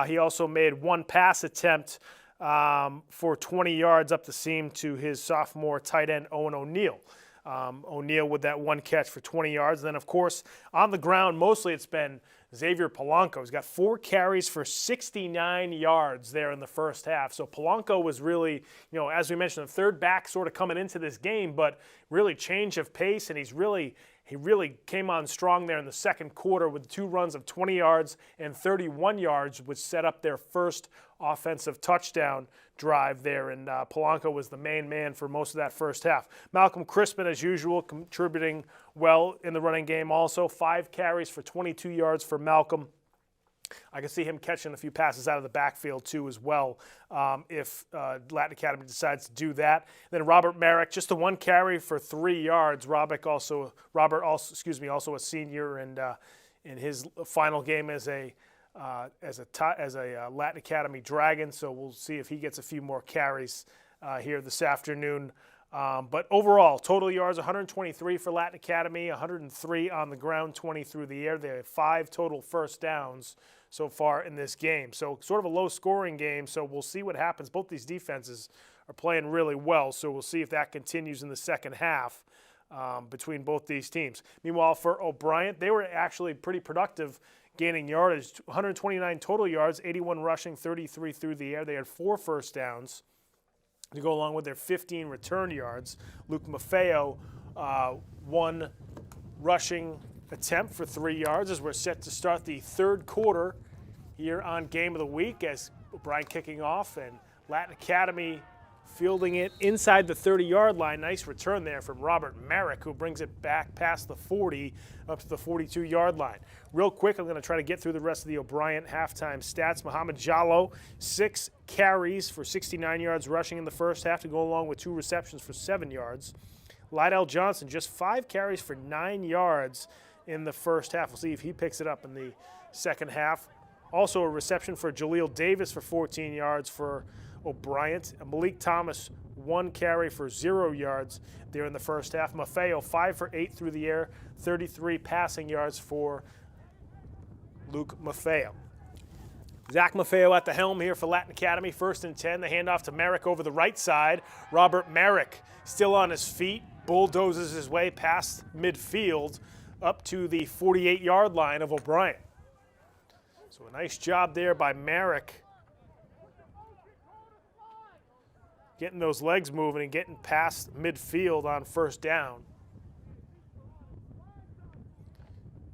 He also made 1 pass attempt for 20 yards up the seam to his sophomore tight end, Owen O'Neill. O'Neill with that 1 catch for 20 yards. And then, of course, on the ground, mostly it's been Xavier Polanco. He's got 4 carries for 69 yards there in the first half. So Polanco was really, as we mentioned, the third back sort of coming into this game, but really change of pace, and he really came on strong there in the second quarter with 2 runs of 20 yards and 31 yards, which set up their first offensive touchdown drive there, and Polanco was the main man for most of that first half. Malcolm Crispin, as usual, contributing well in the running game also. 5 carries for 22 yards for Malcolm. I can see him catching a few passes out of the backfield too as well if Latin Academy decides to do that. Then Robert Merrick, just the 1 carry for 3 yards. Robert also a senior, and in his final game as a Latin Academy Dragon, so we'll see if he gets a few more carries here this afternoon. But overall, total yards, 123 for Latin Academy, 103 on the ground, 20 through the air. They had 5 total first downs so far in this game. So sort of a low-scoring game, so we'll see what happens. Both these defenses are playing really well, so we'll see if that continues in the second half between both these teams. Meanwhile, for O'Brien, they were actually pretty productive gaining yardage, 129 total yards, 81 rushing, 33 through the air. They had 4 first downs to go along with their 15 return yards. Luke Maffeo, 1 rushing attempt for 3 yards as we're set to start the third quarter here on Game of the Week as O'Brien kicking off and Latin Academy fielding it inside the 30-yard line. Nice return there from Robert Merrick, who brings it back past the 40 up to the 42-yard line. Real quick, I'm going to try to get through the rest of the O'Brien halftime stats. Muhammad Jallo, 6 carries for 69 yards rushing in the first half to go along with 2 receptions for 7 yards. Lydell Johnson, just 5 carries for 9 yards in the first half. We'll see if he picks it up in the second half. Also a reception for Jaleel Davis for 14 yards for O'Brien. Malik Thomas, 1 carry for 0 yards there in the first half. Maffeo, 5 for 8 through the air, 33 passing yards for Luke Maffeo. Zach Maffeo at the helm here for Latin Academy. 1st and 10. The handoff to Merrick over the right side. Robert Merrick still on his feet, bulldozes his way past midfield up to the 48-yard line of O'Brien. So a nice job there by Merrick, getting those legs moving and getting past midfield on first down.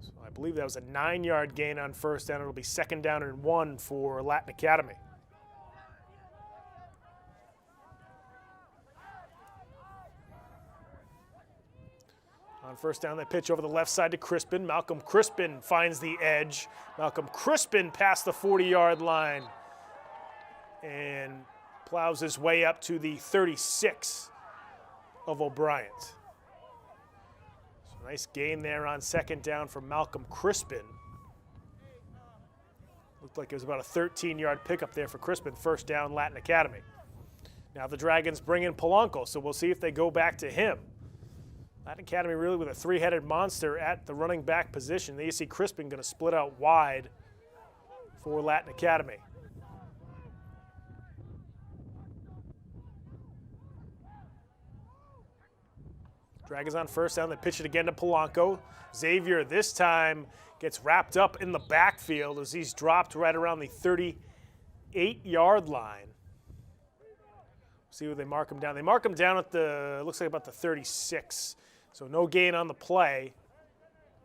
So I believe that was a 9-yard gain on first down. It'll be 2nd down and 1 for Latin Academy. First down, they pitch over the left side to Crispin. Malcolm Crispin finds the edge. Malcolm Crispin past the 40-yard line and plows his way up to the 36 of O'Brien. So nice gain there on second down for Malcolm Crispin. Looked like it was about a 13-yard pickup there for Crispin. First down, Latin Academy. Now the Dragons bring in Polanco, so we'll see if they go back to him. Latin Academy really with a three-headed monster at the running back position. There you see Crispin going to split out wide for Latin Academy. Dragons on first down. They pitch it again to Polanco. Xavier this time gets wrapped up in the backfield as he's dropped right around the 38-yard line. See where they mark him down. They mark him down at the, looks like about the 36. So no gain on the play.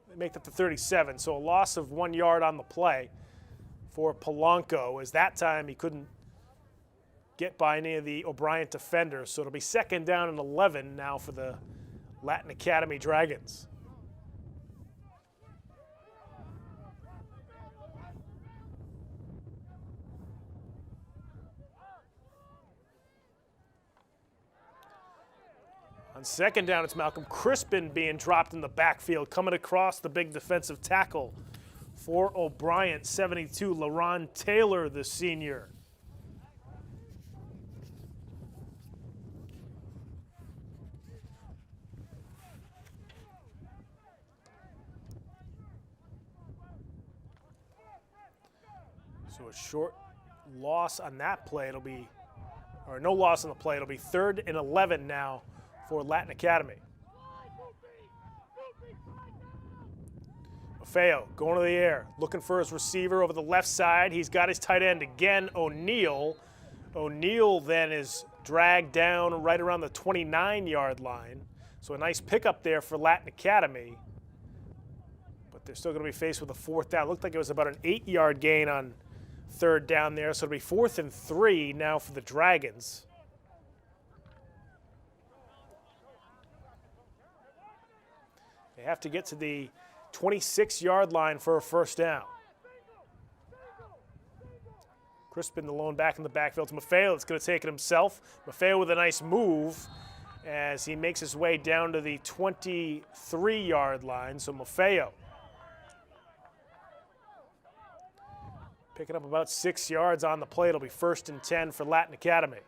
They make that the 37. So a loss of 1 yard on the play for Polanco, as that time he couldn't get by any of the O'Brien defenders. So it'll be second down and 11 now for the Latin Academy Dragons. On second down, it's Malcolm Crispin being dropped in the backfield, coming across the big defensive tackle for O'Brien, 72, LaRon Taylor, the senior. So a short loss on that play. It'll be, or no loss on the play. It'll be 3rd and 11 now for Latin Academy. Maffeo going to the air, looking for his receiver over the left side. He's got his tight end again, O'Neal. O'Neal then is dragged down right around the 29-yard line. So a nice pickup there for Latin Academy. But they're still going to be faced with a 4th down. Looked like it was about an 8-yard gain on 3rd down there. So it'll be 4th and 3 now for the Dragons. They have to get to the 26-yard line for a first down. Crispin, the lone back in the backfield to Maffeo. It's going to take it himself. Maffeo with a nice move as he makes his way down to the 23-yard line. So Maffeo picking up about 6 yards on the play. It'll be 1st and 10 for Latin Academy.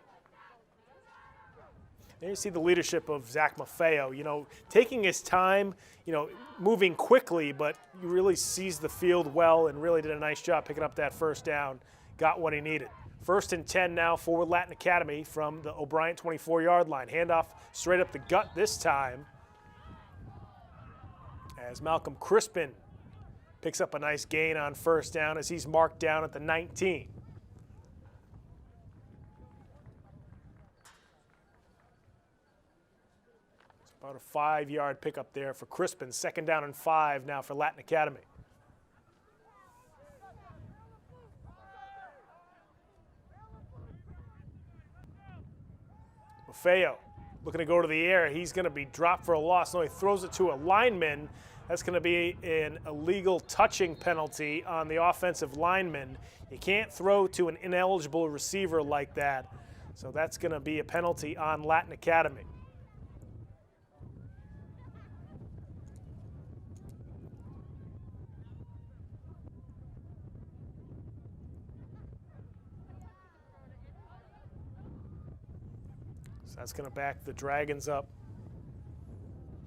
There you see the leadership of Zach Maffeo, you know, taking his time, you know, moving quickly, but he really sees the field well and really did a nice job picking up that first down, got what he needed. 1st and 10 now for Latin Academy from the O'Brien 24-yard line. Handoff straight up the gut this time as Malcolm Crispin picks up a nice gain on first down as he's marked down at the 19. About a 5-yard pickup there for Crispin. 2nd down and 5 now for Latin Academy. Maffeo looking to go to the air. He's going to be dropped for a loss. No, he throws it to a lineman. That's going to be an illegal touching penalty on the offensive lineman. You can't throw to an ineligible receiver like that. So that's going to be a penalty on Latin Academy. So that's going to back the Dragons up.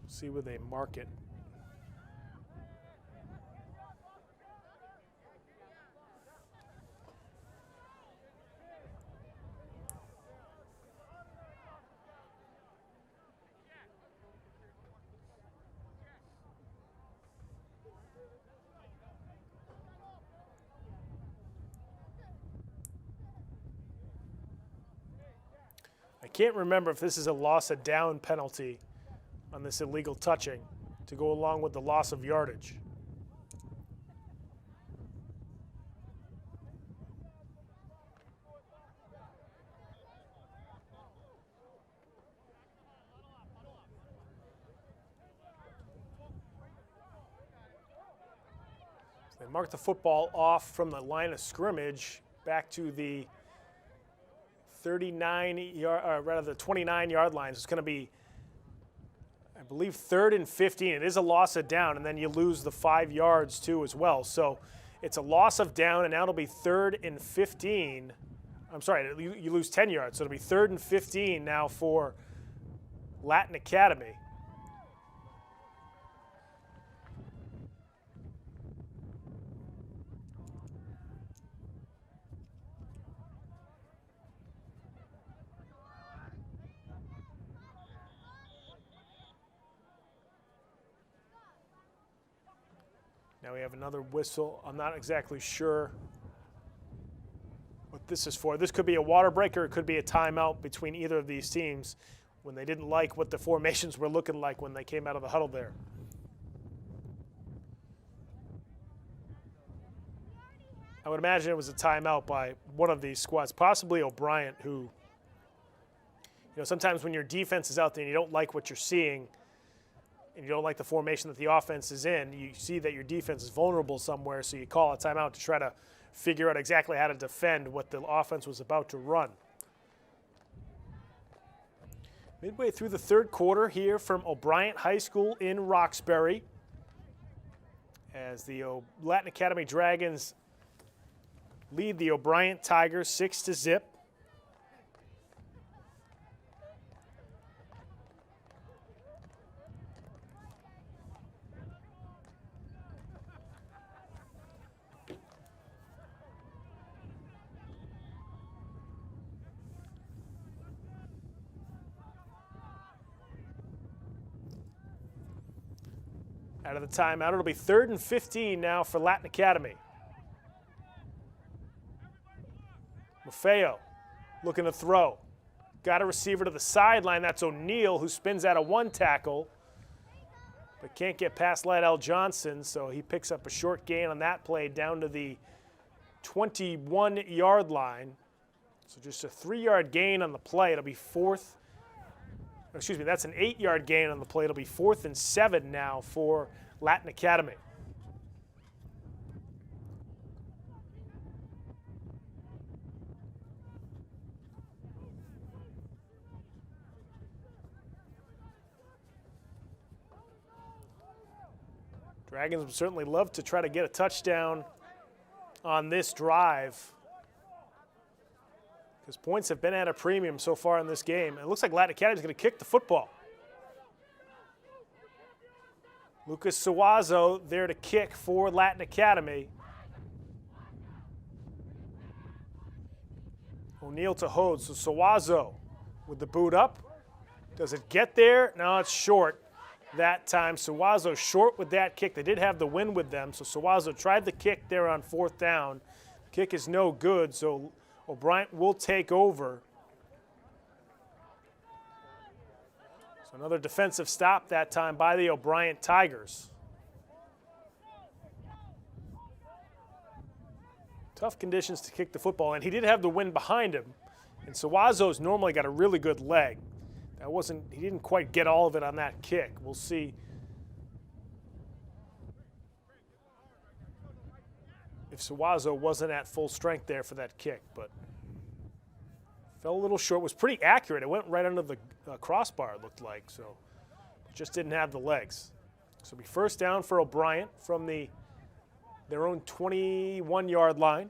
See where they mark it. I can't remember if this is a loss of down penalty on this illegal touching to go along with the loss of yardage. They mark the football off from the line of scrimmage back to the 29-yard line. So it's going to be, I believe, 3rd and 15. It is a loss of down, and then you lose the 5 yards too as well. So it's a loss of down, and now it'll be 3rd and 15. I'm sorry, you lose 10 yards, so it'll be 3rd and 15 now for Latin Academy. Now we have another whistle. I'm not exactly sure what this is for. This could be a water break or it could be a timeout between either of these teams when they didn't like what the formations were looking like when they came out of the huddle there. I would imagine it was a timeout by one of these squads, possibly O'Brien, who, sometimes when your defense is out there and you don't like what you're seeing, and you don't like the formation that the offense is in, you see that your defense is vulnerable somewhere, so you call a timeout to try to figure out exactly how to defend what the offense was about to run. Midway through the 3rd quarter here from O'Brien High School in Roxbury, as the Latin Academy Dragons lead the O'Brien Tigers 6-0. Out of the timeout, it'll be 3rd and 15 now for Latin Academy. Maffeo looking to throw. Got a receiver to the sideline. That's O'Neal, who spins out of one tackle, but can't get past Lydell Johnson, so he picks up a short gain on that play down to the 21-yard line. So just a 3-yard gain on the play. It'll be that's an 8-yard gain on the play. It'll be 4th and 7 now for Latin Academy. Dragons would certainly love to try to get a touchdown on this drive, because points have been at a premium so far in this game. It looks like Latin Academy is going to kick the football. Lucas Suazo there to kick for Latin Academy. O'Neal to hold. So Suazo with the boot up. Does it get there? No, it's short that time. Suazo short with that kick. They did have the wind with them, so Suazo tried the kick there on 4th down. Kick is no good, so O'Brien will take over. So another defensive stop that time by the O'Brien Tigers. Tough conditions to kick the football, and he did have the wind behind him. And Suazo's normally got a really good leg. He didn't quite get all of it on that kick. We'll see if Suazo wasn't at full strength there for that kick, but fell a little short. Was pretty accurate. It went right under the crossbar, it looked like, so just didn't have the legs. So it'll be 1st down for O'Brien from their own 21-yard line.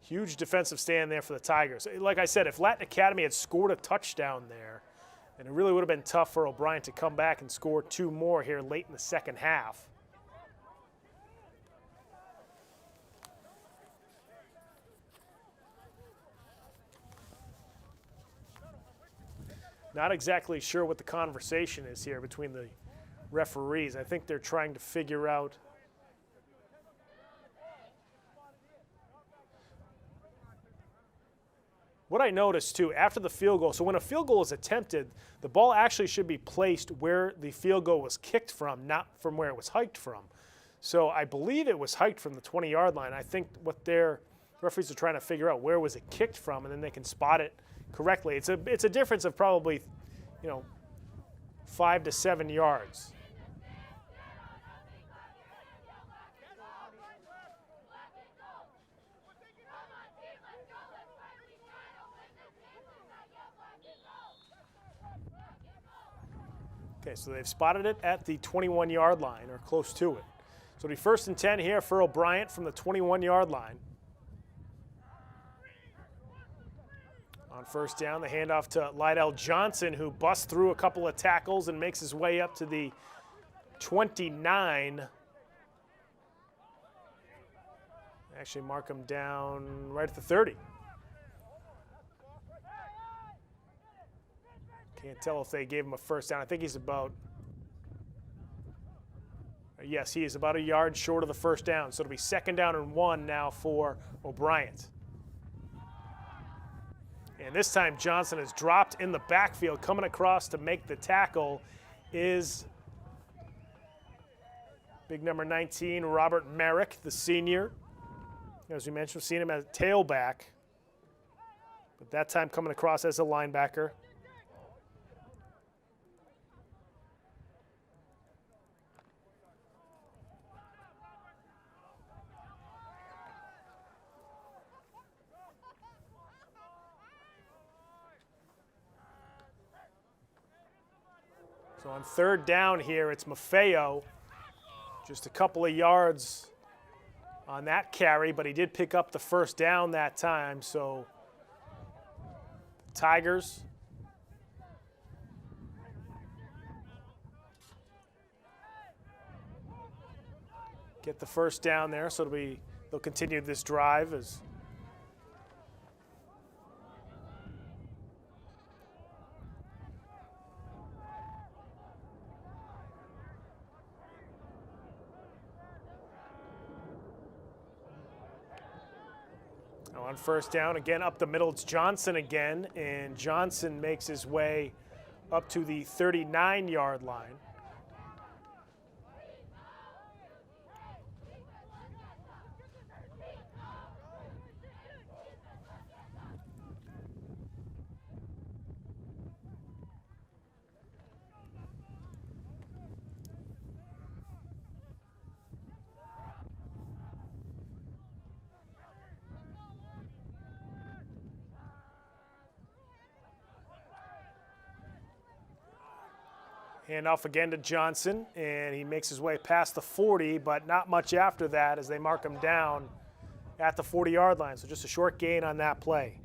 Huge defensive stand there for the Tigers. Like I said, if Latin Academy had scored a touchdown there, then it really would have been tough for O'Brien to come back and score 2 more here late in the 2nd half. Not exactly sure what the conversation is here between the referees. I think they're trying to figure out what I noticed, too, after the field goal, so when a field goal is attempted, the ball actually should be placed where the field goal was kicked from, not from where it was hiked from. So I believe it was hiked from the 20-yard line. I think what their referees are trying to figure out, where was it kicked from, and then they can spot it correctly. It's a difference of probably, 5 to 7 yards. Okay, so they've spotted it at the 21-yard line, or close to it. So it'll be 1st and 10 here for O'Brien from the 21-yard line. On 1st down, the handoff to Lydell Johnson, who busts through a couple of tackles and makes his way up to the 29. Actually mark him down right at the 30. Can't tell if they gave him a 1st down. I think he's about, yes, he is about a yard short of the 1st down. So it'll be 2nd down and 1 now for O'Brien. And this time Johnson is dropped in the backfield. Coming across to make the tackle is big number 19, Robert Merrick, the senior. As we mentioned, we've seen him as a tailback, but that time coming across as a linebacker. So on 3rd down here, it's Maffeo. Just a couple of yards on that carry, but he did pick up the 1st down that time. So Tigers get the 1st down there. So they'll continue this drive as on 1st down, again up the middle, it's Johnson again, and Johnson makes his way up to the 39-yard line. Handoff again to Johnson, and he makes his way past the 40, but not much after that as they mark him down at the 40-yard line. So just a short gain on that play.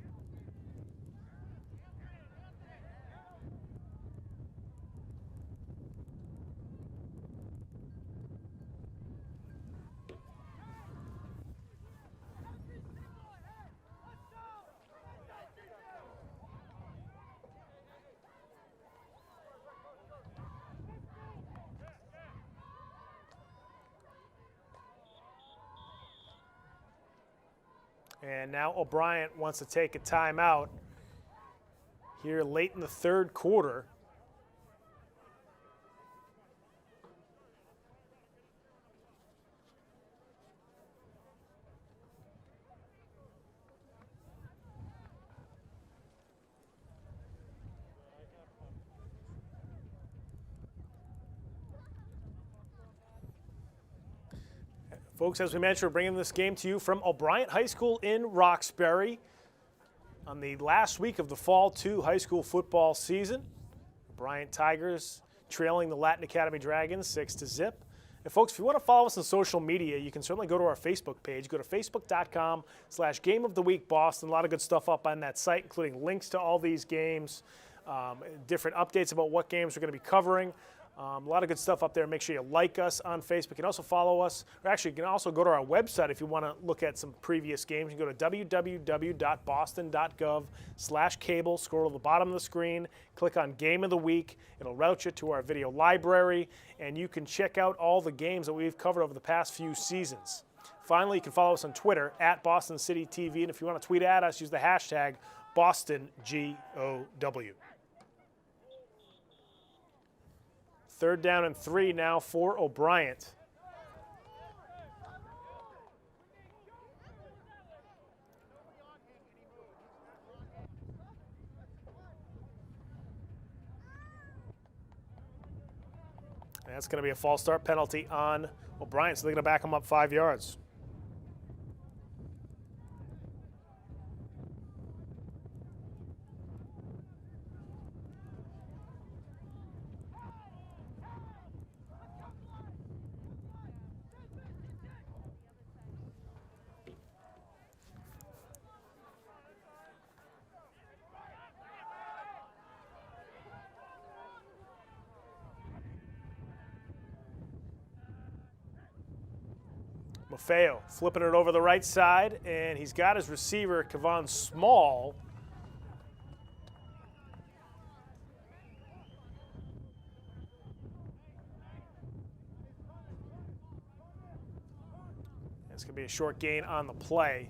And now O'Brien wants to take a timeout here late in the 3rd quarter. Folks, as we mentioned, we're bringing this game to you from O'Brien High School in Roxbury on the last week of the Fall 2 high school football season. O'Brien Tigers trailing the Latin Academy Dragons 6-0. And folks, if you want to follow us on social media, you can certainly go to our Facebook page. Go to facebook.com/GameOfTheWeekBoston. A lot of good stuff up on that site, including links to all these games, different updates about what games we're going to be covering. A lot of good stuff up there. Make sure you like us on Facebook. You can also follow us, or actually you can also go to our website if you want to look at some previous games. You can go to www.boston.gov/cable, scroll to the bottom of the screen, click on Game of the Week. It'll route you to our video library, and you can check out all the games that we've covered over the past few seasons. Finally, you can follow us on Twitter @BostonCityTV, and if you want to tweet at us, use the hashtag BostonGOW. 3rd down and 3 now for O'Brien. And that's going to be a false start penalty on O'Brien, so they're going to back him up 5 yards. Maffeo flipping it over the right side, and he's got his receiver, Kevon Small. It's going to be a short gain on the play.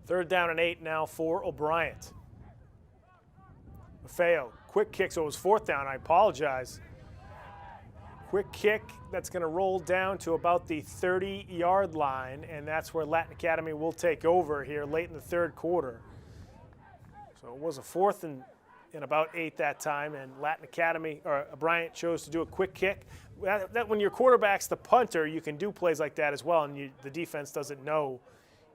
Third down and 8 now for O'Brien. Maffeo, quick kick, so it was fourth down. I apologize. Quick kick that's going to roll down to about the 30-yard line, and that's where Latin Academy will take over here late in the third quarter. So it was a fourth and about 8 that time, and Latin Academy, or Bryant, chose to do a quick kick. When your quarterback's the punter, you can do plays like that as well, and the defense doesn't know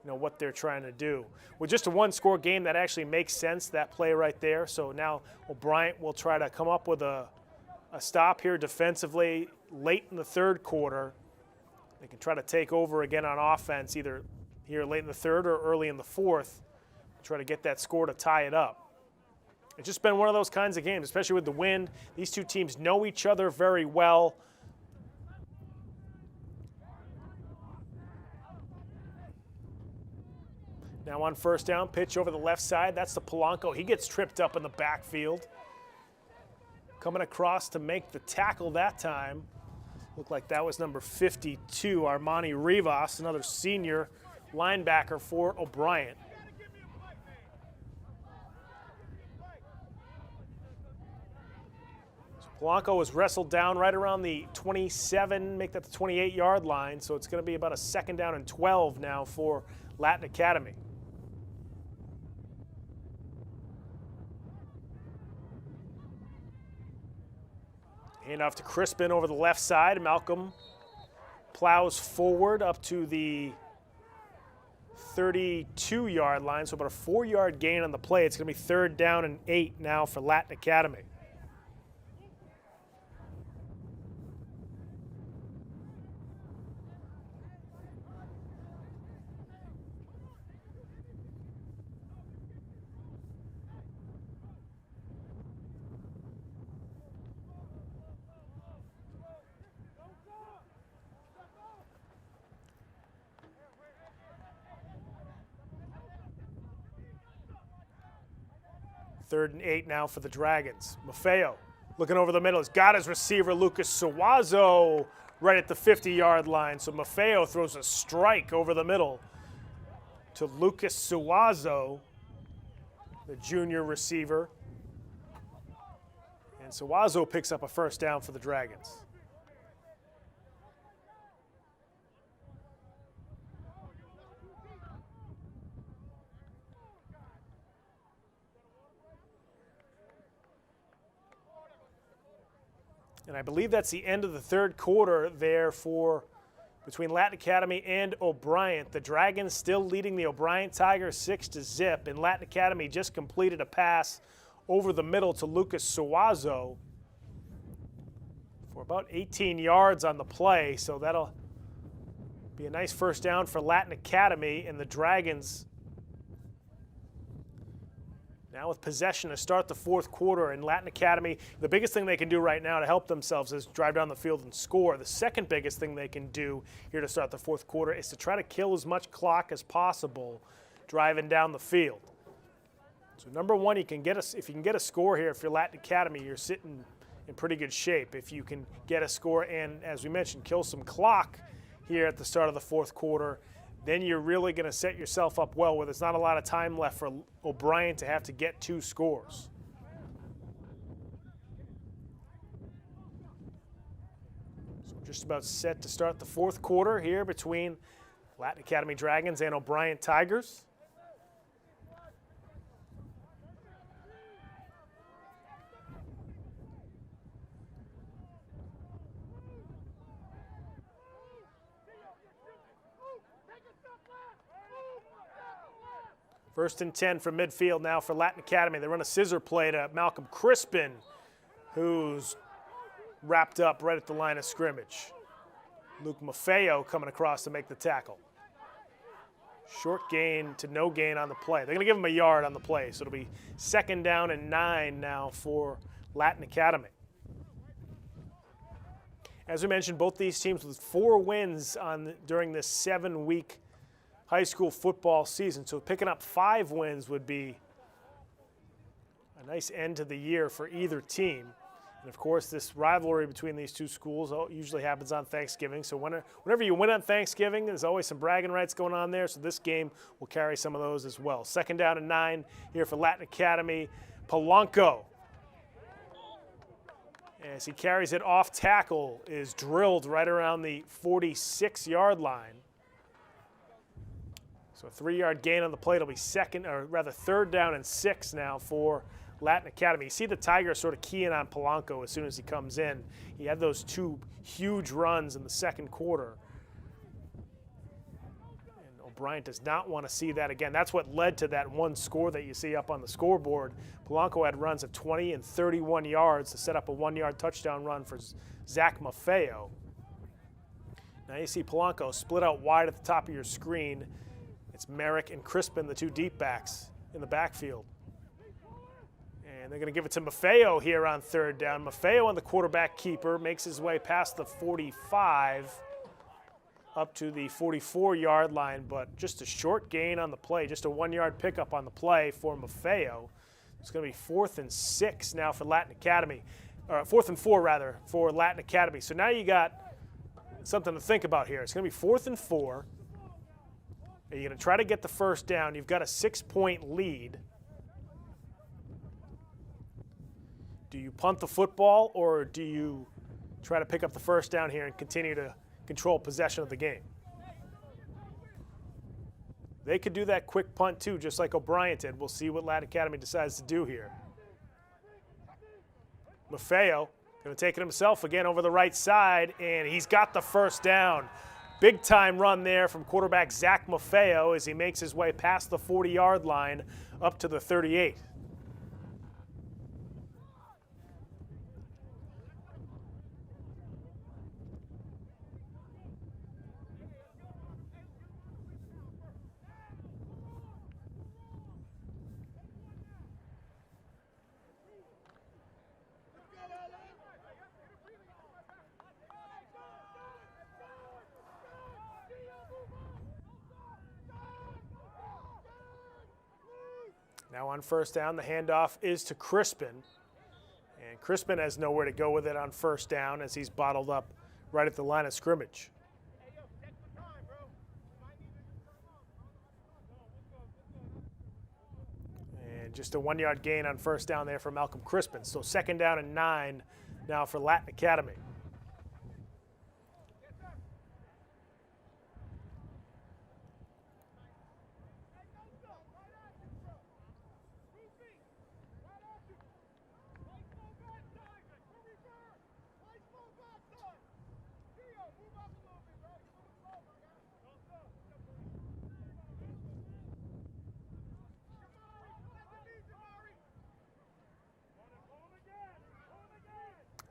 what they're trying to do. With just a one-score game, that actually makes sense, that play right there. So now O'Brien will try to come up with a stop here defensively late in the third quarter. They can try to take over again on offense, either here late in the third or early in the fourth, try to get that score to tie it up. It's just been one of those kinds of games, especially with the wind. These two teams know each other very well. Now on first down, pitch over the left side. That's the Polanco. He gets tripped up in the backfield. Coming across to make the tackle that time. Looked like that was number 52, Armani Rivas, another senior linebacker for O'Brien. So Polanco was wrestled down right around the 27, make that the 28-yard line. So it's going to be about a second down and 12 now for Latin Academy. Handoff to Crispin over the left side. Malcolm plows forward up to the 32-yard line, so about a 4-yard gain on the play. It's going to be third down and 8 now for Latin Academy. Third and 8 now for the Dragons. Maffeo looking over the middle. He's got his receiver, Lucas Suazo, right at the 50-yard line. So Maffeo throws a strike over the middle to Lucas Suazo, the junior receiver. And Suazo picks up a first down for the Dragons. And I believe that's the end of the third quarter there for between Latin Academy and O'Brien. The Dragons still leading the O'Brien Tigers 6-0, and Latin Academy just completed a pass over the middle to Lucas Suazo for about 18 yards on the play. So that'll be a nice first down for Latin Academy, and the Dragons now with possession to start the fourth quarter. In Latin Academy, the biggest thing they can do right now to help themselves is drive down the field and score. The second biggest thing they can do here to start the fourth quarter is to try to kill as much clock as possible driving down the field. So number one, if you can get a score here, if you're Latin Academy, you're sitting in pretty good shape. If you can get a score and, as we mentioned, kill some clock here at the start of the fourth quarter, then you're really going to set yourself up well where there's not a lot of time left for O'Brien to have to get 2 scores. So we're just about set to start the fourth quarter here between Latin Academy Dragons and O'Brien Tigers. First and 10 from midfield now for Latin Academy. They run a scissor play to Malcolm Crispin, who's wrapped up right at the line of scrimmage. Luke Maffeo coming across to make the tackle. Short gain to no gain on the play. They're going to give him a yard on the play, so it'll be 2nd down and 9 now for Latin Academy. As we mentioned, both these teams with 4 wins during this 7-week high school football season. So picking up 5 wins would be a nice end to the year for either team. And of course, this rivalry between these two schools usually happens on Thanksgiving. So whenever you win on Thanksgiving, there's always some bragging rights going on there. So this game will carry some of those as well. 2nd down and 9 here for Latin Academy. Polanco, as he carries it off tackle, is drilled right around the 46-yard line. So a 3-yard gain on the play. It'll be 3rd down and 6 now for Latin Academy. You see the Tigers sort of keying on Polanco as soon as he comes in. He had those 2 huge runs in the 2nd quarter. And O'Brien does not want to see that again. That's what led to that one score that you see up on the scoreboard. Polanco had runs of 20 and 31 yards to set up a 1-yard touchdown run for Zach Maffeo. Now you see Polanco split out wide at the top of your screen. It's Merrick and Crispin, the 2 deep backs in the backfield. And they're going to give it to Maffeo here on 3rd down. Maffeo on the quarterback keeper makes his way past the 45 up to the 44-yard line, but just a short gain on the play, just a 1-yard pickup on the play for Maffeo. It's going to be 4th and 6 now for Latin Academy, or 4th and 4 rather for Latin Academy. So now you got something to think about here. It's going to be 4th and 4. You're going to try to get the 1st down. You've got a 6-point lead. Do you punt the football, or do you try to pick up the 1st down here and continue to control possession of the game? They could do that quick punt too, just like O'Brien did. We'll see what Latin Academy decides to do here. Maffeo going to take it himself again over the right side, and he's got the 1st down. Big time run there from quarterback Zach Maffeo as he makes his way past the 40-yard line up to the 38. Now on 1st down, the handoff is to Crispin. And Crispin has nowhere to go with it on 1st down as he's bottled up right at the line of scrimmage. And just a 1-yard gain on 1st down there for Malcolm Crispin. So 2nd down and 9 now for Latin Academy.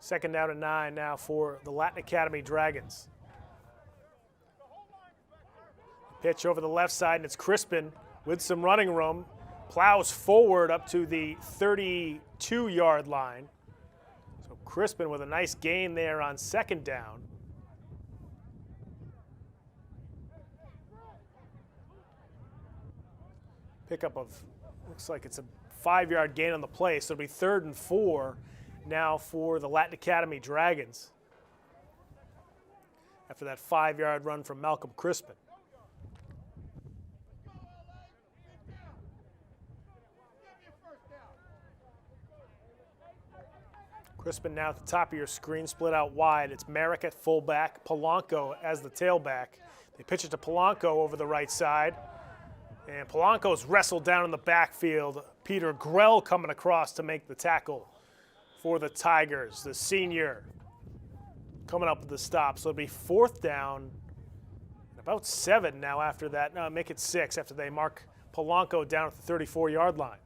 Second down and 9 now for the Latin Academy Dragons. Pitch over the left side, and it's Crispin with some running room. Plows forward up to the 32-yard line. So Crispin with a nice gain there on 2nd down. Pickup of, looks like it's a 5-yard gain on the play, so it'll be 3rd and 4 now for the Latin Academy Dragons after that 5-yard run from Malcolm Crispin. Crispin now at the top of your screen, split out wide. It's Merrick at fullback, Polanco as the tailback. They pitch it to Polanco over the right side. And Polanco's wrestled down in the backfield. Peter Grell coming across to make the tackle for the Tigers, the senior coming up with the stop. So it'll be 4th down, about 7 now after that. No, make it 6 after they mark Polanco down at the 34-yard line.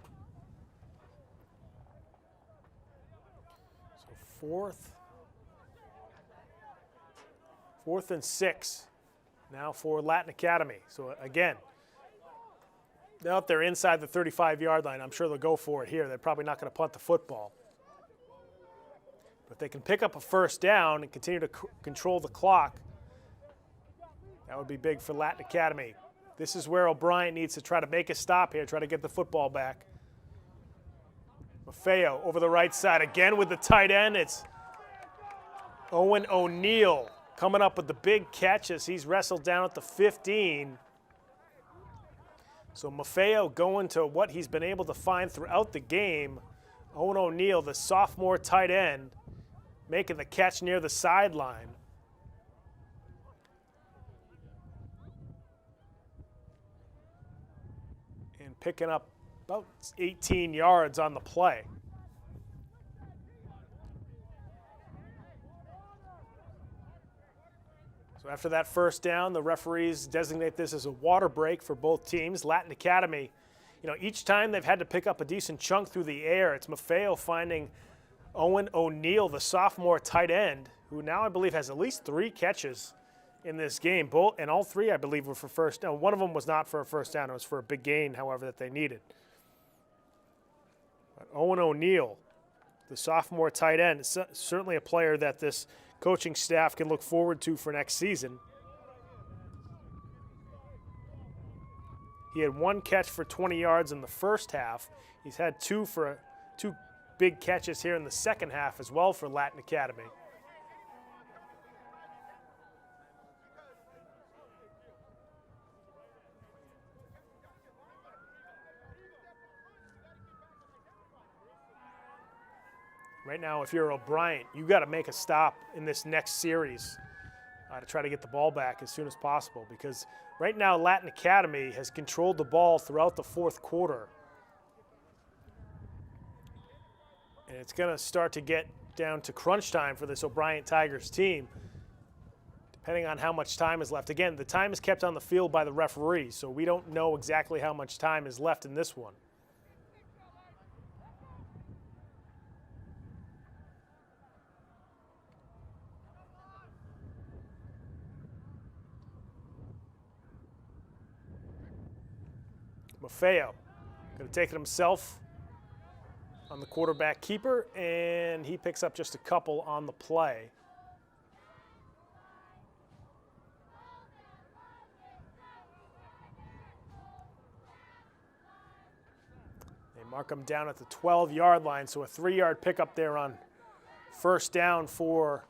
So fourth and 6 now for Latin Academy. So again, now that they're inside the 35-yard line, I'm sure they'll go for it here. They're probably not going to punt the football. But if they can pick up a first down and continue to control the clock, that would be big for Latin Academy. This is where O'Brien needs to try to make a stop here, try to get the football back. Maffeo over the right side again with the tight end. It's Owen O'Neill coming up with the big catch as he's wrestled down at the 15. So Maffeo going to what he's been able to find throughout the game. Owen O'Neill, the sophomore tight end, making the catch near the sideline. And picking up about 18 yards on the play. So after that first down, the referees designate this as a water break for both teams. Latin Academy, each time they've had to pick up a decent chunk through the air. It's Maffeo finding Owen O'Neill, the sophomore tight end, who now I believe has at least 3 catches in this game. And all 3, I believe, were for first down. One of them was not for a first down. It was for a big gain, however, that they needed. But Owen O'Neill, the sophomore tight end, is certainly a player that this coaching staff can look forward to for next season. He had 1 catch for 20 yards in the first half. He's had 2 big catches here in the second half as well for Latin Academy. Right now, if you're O'Brien, you got to make a stop in this next series to try to get the ball back as soon as possible, because right now Latin Academy has controlled the ball throughout the fourth quarter. And it's going to start to get down to crunch time for this O'Brien Tigers team, depending on how much time is left. Again, the time is kept on the field by the referee, so we don't know exactly how much time is left in this one. Maffeo could have taken himself on the quarterback keeper, and he picks up just a couple on the play. They mark him down at the 12-yard line, so a 3-yard pickup there on first down for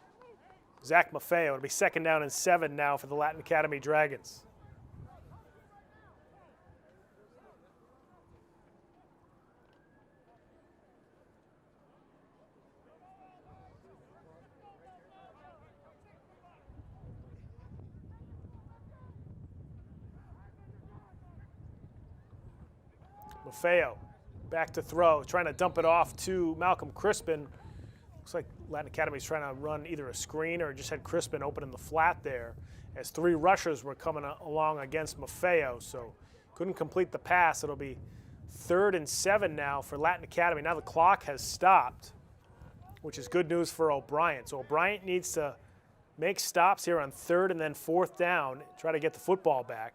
Zach Maffeo. It'll be 2nd down and 7 now for the Latin Academy Dragons. Maffeo back to throw, trying to dump it off to Malcolm Crispin. Looks like Latin Academy is trying to run either a screen or just had Crispin open in the flat there, as 3 rushers were coming along against Maffeo, so couldn't complete the pass. It'll be 3rd and 7 now for Latin Academy. Now the clock has stopped, which is good news for O'Brien. So O'Brien needs to make stops here on 3rd and then 4th down, try to get the football back.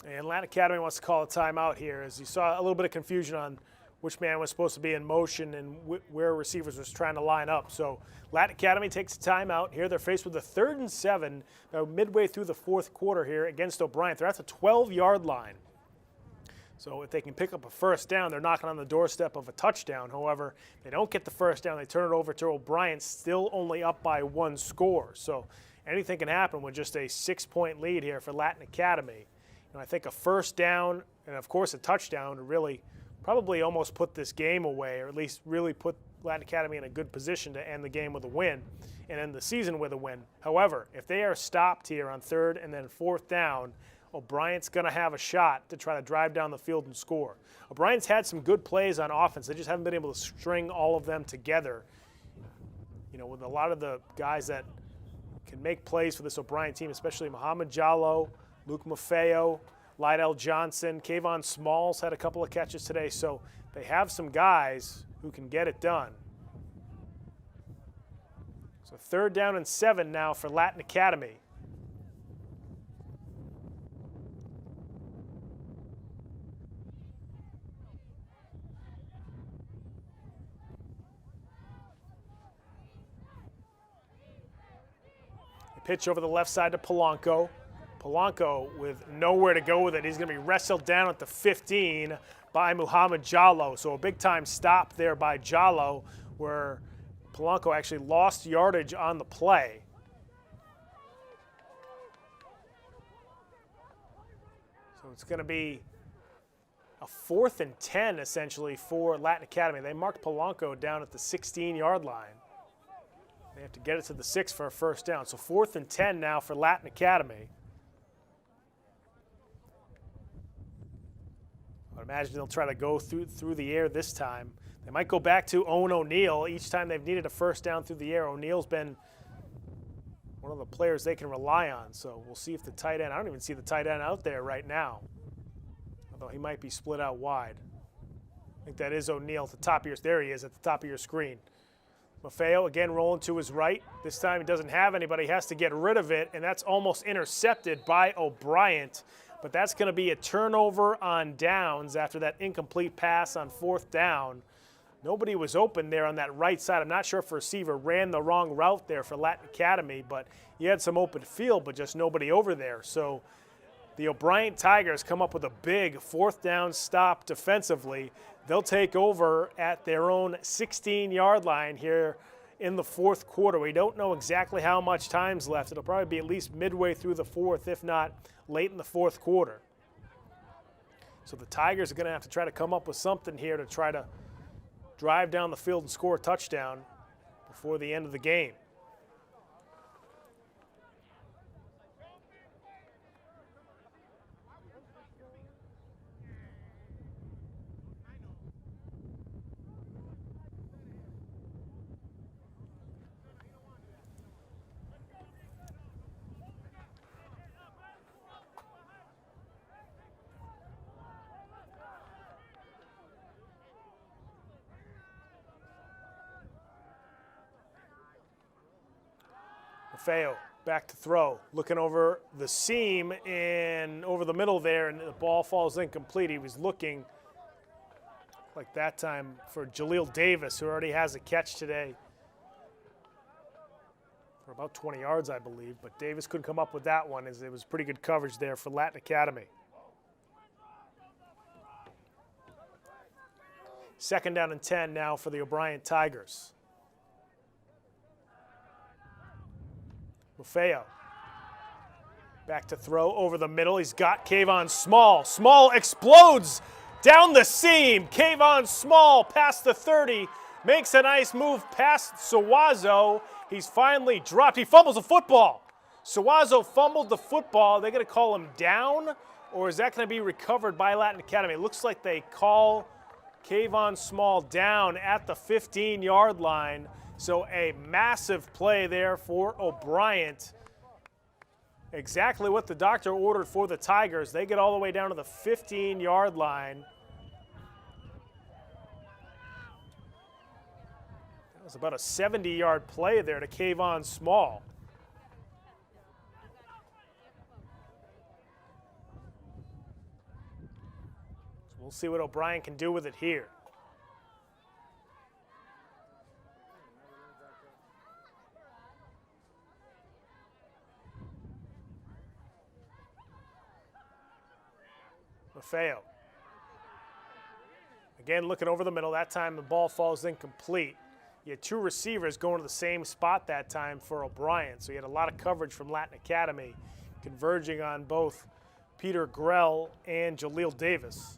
And Latin Academy wants to call a timeout here, as you saw a little bit of confusion on which man was supposed to be in motion and where receivers was trying to line up. So Latin Academy takes a timeout here. They're faced with a 3rd and 7 midway through the 4th quarter here against O'Brien. They're at the 12-yard line. So if they can pick up a first down, they're knocking on the doorstep of a touchdown. However, if they don't get the first down, they turn it over to O'Brien, still only up by 1 score. So anything can happen with just a 6-point lead here for Latin Academy And I think a first down and, of course, a touchdown would really probably almost put this game away, or at least really put Latin Academy in a good position to end the game with a win and end the season with a win. However, if they are stopped here on 3rd and then 4th down, O'Brien's going to have a shot to try to drive down the field and score. O'Brien's had some good plays on offense. They just haven't been able to string all of them together. You know, with a lot of the guys that can make plays for this O'Brien team, especially Muhammad Jallo, Luke Maffeo, Lydell Johnson, Kayvon Smalls had a couple of catches today. So they have some guys who can get it done. So 3rd down and 7 now for Latin Academy. Pitch over the left side to Polanco. Polanco with nowhere to go with it. He's going to be wrestled down at the 15 by Muhammad Jallo. So a big-time stop there by Jallo, where Polanco actually lost yardage on the play. So it's going to be a 4th and 10, essentially, for Latin Academy. They marked Polanco down at the 16-yard line. They have to get it to the 6 for a first down. So 4th and 10 now for Latin Academy. I would imagine they'll try to go through the air this time. They might go back to Owen O'Neill. Each time they've needed a first down through the air, O'Neill's been one of the players they can rely on. So we'll see if the tight end, I don't even see the tight end out there right now, although he might be split out wide. I think that is O'Neill at the top of your, there he is at the top of your screen. Maffeo again rolling to his right. This time he doesn't have anybody, he has to get rid of it, and that's almost intercepted by O'Brien. But that's going to be a turnover on downs after that incomplete pass on 4th down. Nobody was open there on that right side. I'm not sure if a receiver ran the wrong route there for Latin Academy, but he had some open field, but just nobody over there. So the O'Brien Tigers come up with a big 4th down stop defensively. They'll take over at their own 16-yard line here in the 4th quarter. We don't know exactly how much time's left. It'll probably be at least midway through the 4th, if not late in the 4th quarter. So the Tigers are going to have to try to come up with something here to try to drive down the field and score a touchdown before the end of the game. Maffeo back to throw, looking over the seam and over the middle there, and the ball falls incomplete. He was looking like that time for Jaleel Davis, who already has a catch today for about 20 yards, I believe, but Davis couldn't come up with that one, as it was pretty good coverage there for Latin Academy. 2nd down and 10 now for the O'Brien Tigers. Maffeo back to throw over the middle. He's got Kayvon Small. Small explodes down the seam. Kayvon Small past the 30, makes a nice move past Sawazo. He's finally dropped. He fumbles the football. Sawazo fumbled the football. They're going to call him down, or is that going to be recovered by Latin Academy? It looks like they call Kayvon Small down at the 15-yard line. So a massive play there for O'Brien. Exactly what the doctor ordered for the Tigers. They get all the way down to the 15-yard line. That was about a 70-yard play there to Kayvon Small. So we'll see what O'Brien can do with it here. Maffeo. Again, looking over the middle. That time the ball falls incomplete. You had 2 receivers going to the same spot that time for O'Brien, so you had a lot of coverage from Latin Academy, converging on both Peter Grell and Jaleel Davis.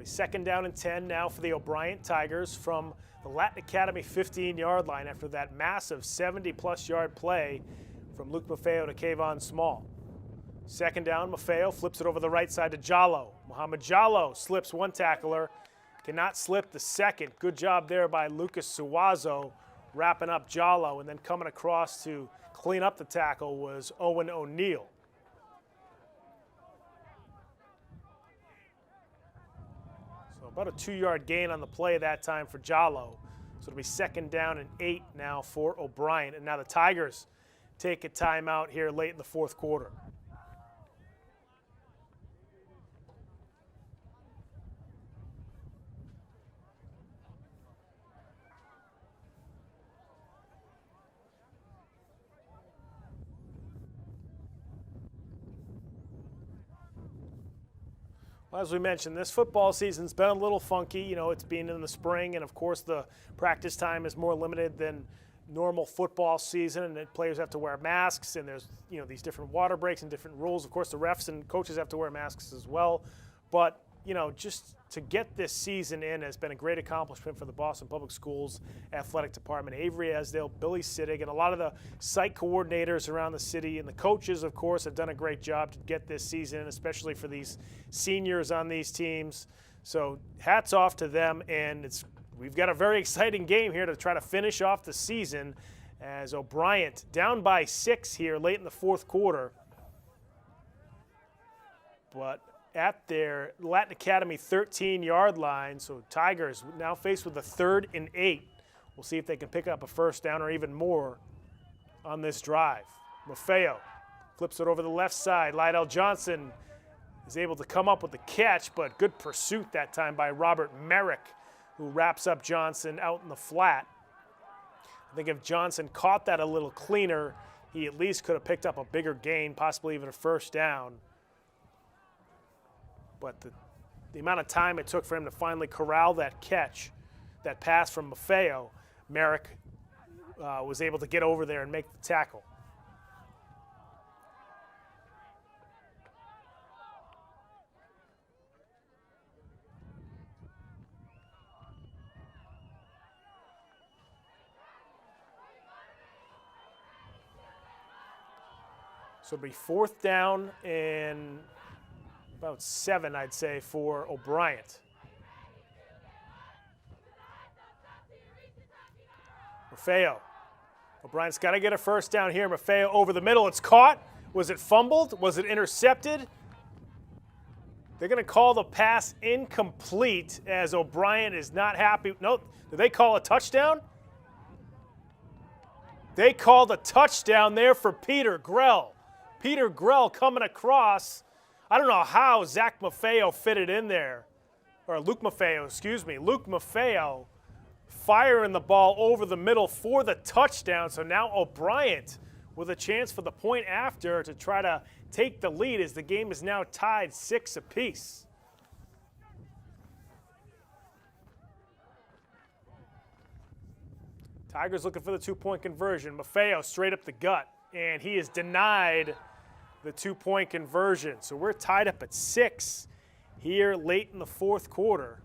Second down and 10 now for the O'Brien Tigers from the Latin Academy 15-yard line after that massive 70-plus yard play from Luke Maffeo to Kayvon Small. Second down, Maffeo flips it over the right side to Jallo. Mohamed Jallo slips one tackler, cannot slip the second. Good job there by Lucas Suazo wrapping up Jallo, and then coming across to clean up the tackle was Owen O'Neill. About a 2-yard gain on the play that time for Jallo. So it'll be second down and 8 now for O'Brien. And now the Tigers take a timeout here late in the fourth quarter. As we mentioned, this football season's been a little funky. You know, it's been in the spring, and of course the practice time is more limited than normal football season, and players have to wear masks, and there's, you know, these different water breaks and different rules. Of course, the refs and coaches have to wear masks as well. But, you know, just to get this season in has been a great accomplishment for the Boston Public Schools Athletic Department. Avery Esdale, Billy Sittig, and a lot of the site coordinators around the city, and the coaches, of course, have done a great job to get this season in, especially for these seniors on these teams. So hats off to them, and we've got a very exciting game here to try to finish off the season as O'Brien down by 6 here late in the fourth quarter. But at their Latin Academy 13-yard line, so Tigers now faced with a 3rd and 8. We'll see if they can pick up a first down or even more on this drive. Maffeo flips it over the left side. Lydell Johnson is able to come up with the catch, but good pursuit that time by Robert Merrick, who wraps up Johnson out in the flat. I think if Johnson caught that a little cleaner, he at least could have picked up a bigger gain, possibly even a first down. But the amount of time it took for him to finally corral that catch, that pass from Maffeo, Merrick was able to get over there and make the tackle. So it'll be 4th down and about 7, I'd say, for O'Brien. Maffeo. O'Brien's got to get a first down here. Maffeo over the middle. It's caught. Was it fumbled? Was it intercepted? They're going to call the pass incomplete as O'Brien is not happy. Nope. Did they call a touchdown? They called a touchdown there for Peter Grell. Peter Grell coming across. I don't know how Zach Maffeo fit it in there, or Luke Maffeo, excuse me. Luke Maffeo firing the ball over the middle for the touchdown. So now O'Brien with a chance for the point after to try to take the lead as the game is now tied 6 apiece. Tigers looking for the 2-point conversion. Maffeo straight up the gut, and he is denied the 2-point conversion. So we're tied up at 6 here late in the fourth quarter.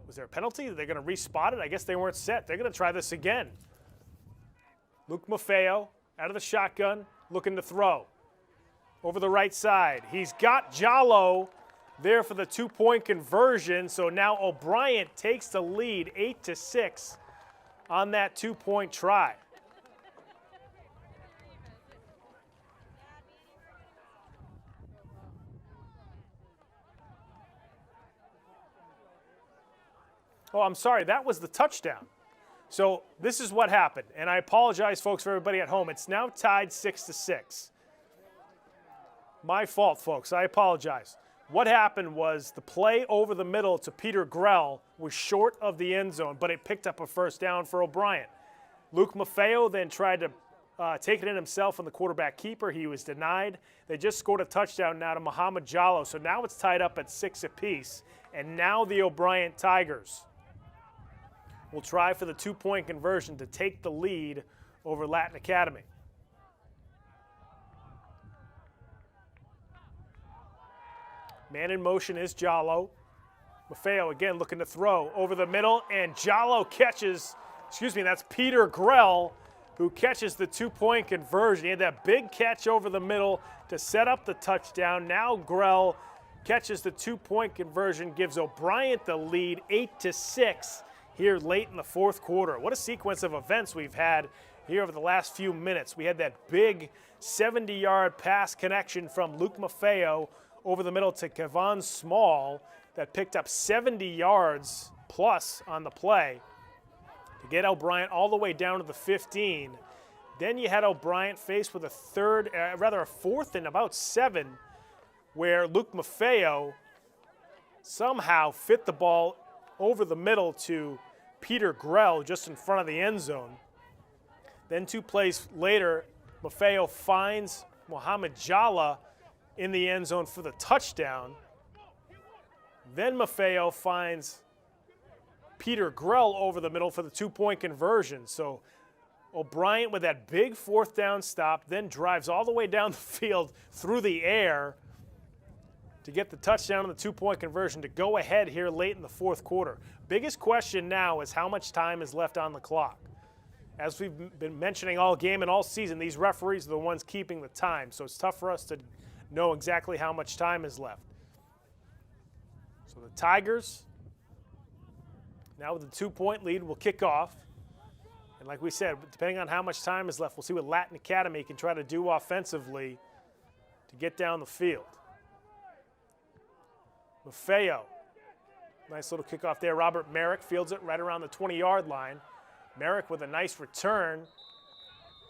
Was there a penalty? Are they going to respot it? I guess they weren't set. They're going to try this again. Luke Maffeo out of the shotgun, looking to throw. Over the right side. He's got Jallo there for the 2-point conversion. So now O'Brien takes the lead 8-6 on that 2-point try. Oh, I'm sorry, that was the touchdown. So this is what happened, and I apologize, folks, for everybody at home. It's now tied 6-6. My fault, folks, I apologize. What happened was the play over the middle to Peter Grell was short of the end zone, but it picked up a first down for O'Brien. Luke Maffeo then tried to taken it himself on the quarterback keeper. He was denied. They just scored a touchdown now to Muhammad Jallo. So now it's tied up at 6 apiece. And now the O'Brien Tigers will try for the 2-point conversion to take the lead over Latin Academy. Man in motion is Jallo. Maffeo again looking to throw over the middle, and Jallo catches, that's Peter Grell who catches the 2-point conversion. He had that big catch over the middle to set up the touchdown. Now Grell catches the 2-point conversion, gives O'Brien the lead 8-6 here late in the fourth quarter. What a sequence of events we've had here over the last few minutes. We had that big 70-yard pass connection from Luke Maffeo over the middle to Kevon Small that picked up 70 yards plus on the play to get O'Brien all the way down to the 15. Then you had O'Brien faced with a 4th and about 7, where Luke Maffeo somehow fit the ball over the middle to Peter Grell just in front of the end zone. Then 2 plays later, Maffeo finds Muhammad Jallo in the end zone for the touchdown. Then Maffeo finds Peter Grell over the middle for the 2-point conversion. So O'Brien with that big 4th down stop, then drives all the way down the field through the air to get the touchdown on the 2-point conversion to go ahead here late in the fourth quarter. Biggest question now is how much time is left on the clock. As we've been mentioning all game and all season, these referees are the ones keeping the time, so it's tough for us to know exactly how much time is left. So the Tigers, now with the 2-point lead, will kick off. And like we said, depending on how much time is left, we'll see what Latin Academy can try to do offensively to get down the field. Maffeo, nice little kickoff there. Robert Merrick fields it right around the 20-yard line. Merrick with a nice return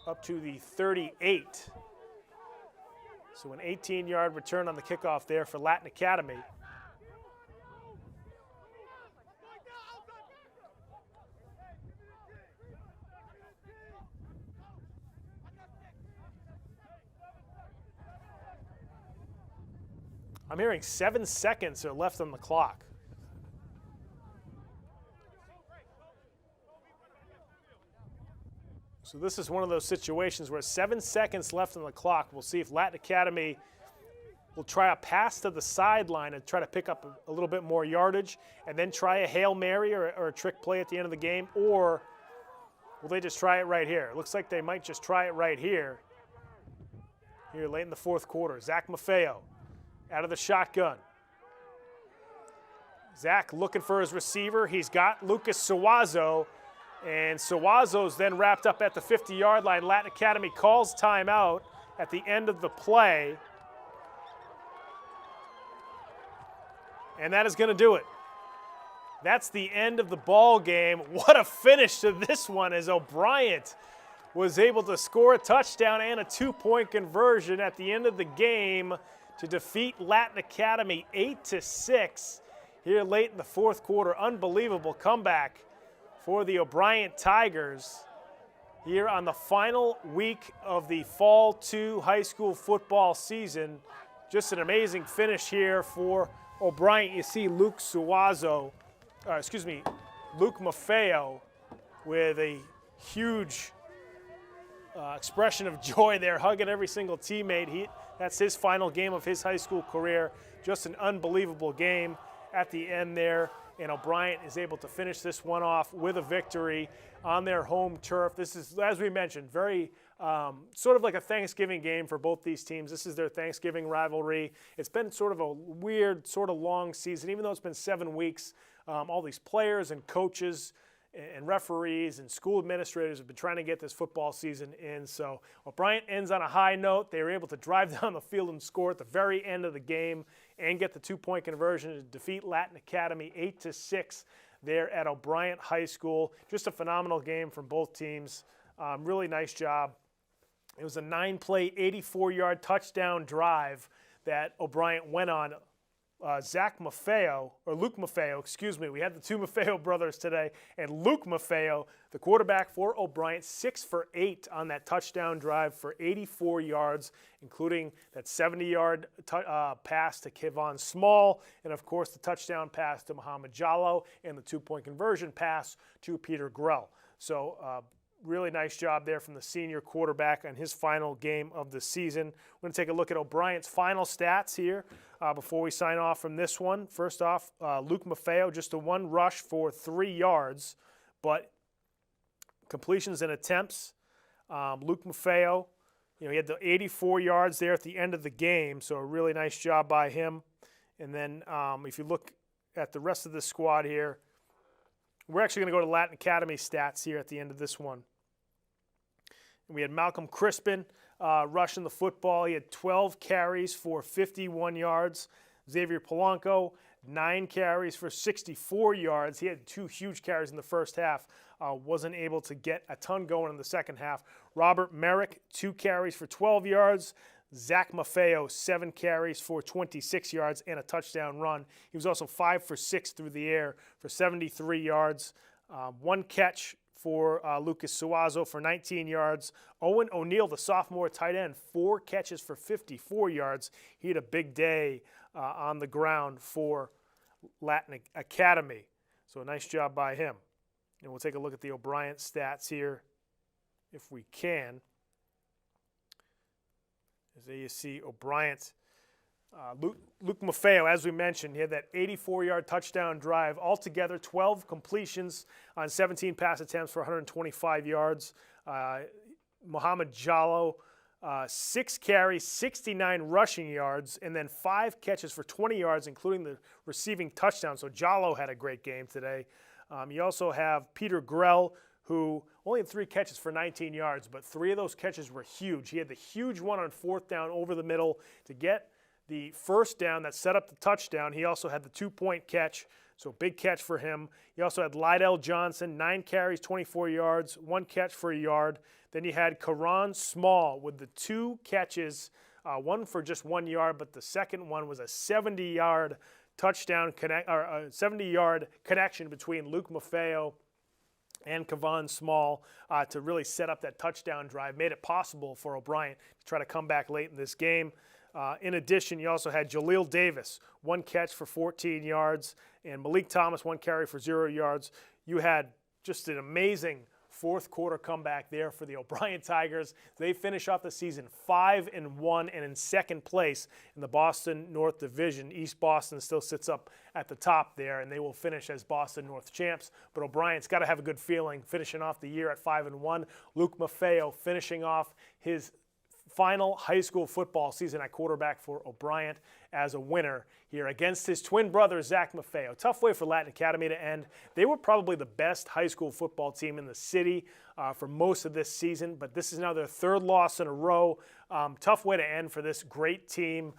up to the 38. So an 18-yard return on the kickoff there for Latin Academy. I'm hearing 7 seconds are left on the clock. So this is one of those situations where 7 seconds left on the clock. We'll see if Latin Academy will try a pass to the sideline and try to pick up a little bit more yardage and then try a Hail Mary or a trick play at the end of the game, or will they just try it right here? It looks like they might just try it right here late in the fourth quarter. Zach Maffeo out of the shotgun. Zach looking for his receiver. He's got Lucas Suazo, and Suazo's then wrapped up at the 50-yard line. Latin Academy calls timeout at the end of the play. And that is going to do it. That's the end of the ball game. What a finish to this one, as O'Brien was able to score a touchdown and a 2-point conversion at the end of the game to defeat Latin Academy 8-6 here late in the fourth quarter. Unbelievable comeback for the O'Brien Tigers here on the final week of the Fall 2 high school football season. Just an amazing finish here for O'Brien. You see Luke Maffeo with a huge expression of joy there, hugging every single teammate. That's his final game of his high school career. Just an unbelievable game at the end there. And O'Brien is able to finish this one off with a victory on their home turf. This is, as we mentioned, very sort of like a Thanksgiving game for both these teams. This is their Thanksgiving rivalry. It's been sort of a weird, sort of long season, even though it's been 7 weeks. All these players and coaches and referees and school administrators have been trying to get this football season in. So O'Brien ends on a high note. They were able to drive down the field and score at the very end of the game and get the 2-point conversion to defeat Latin Academy 8-6 there at O'Brien High School. Just a phenomenal game from both teams. Really nice job. It was a 9-play, 84-yard touchdown drive that O'Brien went on Zach Maffeo, or Luke Maffeo, excuse me. We had the two Maffeo brothers today. And Luke Maffeo, the quarterback for O'Brien, 6 for 8 on that touchdown drive for 84 yards, including that 70-yard pass to Kevon Small, and, of course, the touchdown pass to Muhammad Jallo, and the two-point conversion pass to Peter Grell. So really nice job there from the senior quarterback on his final game of the season. We're going to take a look at O'Brien's final stats here before we sign off from this one. First off, Luke Maffeo, just a 1 rush for 3 yards, but completions and attempts. Luke Maffeo, he had the 84 yards there at the end of the game, so a really nice job by him. And then if you look at the rest of the squad here, we're actually going to go to Latin Academy stats here at the end of this one. We had Malcolm Crispin rushing the football. He had 12 carries for 51 yards. Xavier Polanco, 9 carries for 64 yards. He had 2 huge carries in the first half. Wasn't able to get a ton going in the second half. Robert Merrick, 2 carries for 12 yards. Zach Maffeo, 7 carries for 26 yards and a touchdown run. He was also 5 for 6 through the air for 73 yards. 1 catch for Lucas Suazo for 19 yards. Owen O'Neill, the sophomore tight end, 4 catches for 54 yards. He had a big day on the ground for Latin Academy. So a nice job by him. And we'll take a look at the O'Brien stats here if we can. As there you see O'Brien, Luke Maffeo, as we mentioned, he had that 84-yard touchdown drive. Altogether, 12 completions on 17 pass attempts for 125 yards. Muhammad Jallo, 6 carries, 69 rushing yards, and then 5 catches for 20 yards, including the receiving touchdown. So Jallo had a great game today. You also have Peter Grell, who only had 3 catches for 19 yards, but 3 of those catches were huge. He had the huge one on 4th down over the middle to get the first down that set up the touchdown. He also had the 2-point catch, so big catch for him. He also had Lydell Johnson, 9 carries, 24 yards, 1 catch for a yard. Then you had Karan Small with the 2 catches, one for just 1 yard, but the second one was a 70-yard touchdown connect, or a 70-yard connection between Luke Maffeo and Kevon Small to really set up that touchdown drive, made it possible for O'Brien to try to come back late in this game. In addition, you also had Jaleel Davis, 1 catch for 14 yards, and Malik Thomas, 1 carry for 0 yards. You had just an amazing fourth quarter comeback there for the O'Brien Tigers. They finish off the season 5-1 and in second place in the Boston North Division. East Boston still sits up at the top there, and they will finish as Boston North champs. But O'Brien's got to have a good feeling finishing off the year at 5-1. Luke Maffeo finishing off his final high school football season at quarterback for O'Brien as a winner here against his twin brother, Zach Maffeo. Tough way for Latin Academy to end. They were probably the best high school football team in the city for most of this season, but this is now their 3rd loss in a row. Tough way to end for this great team.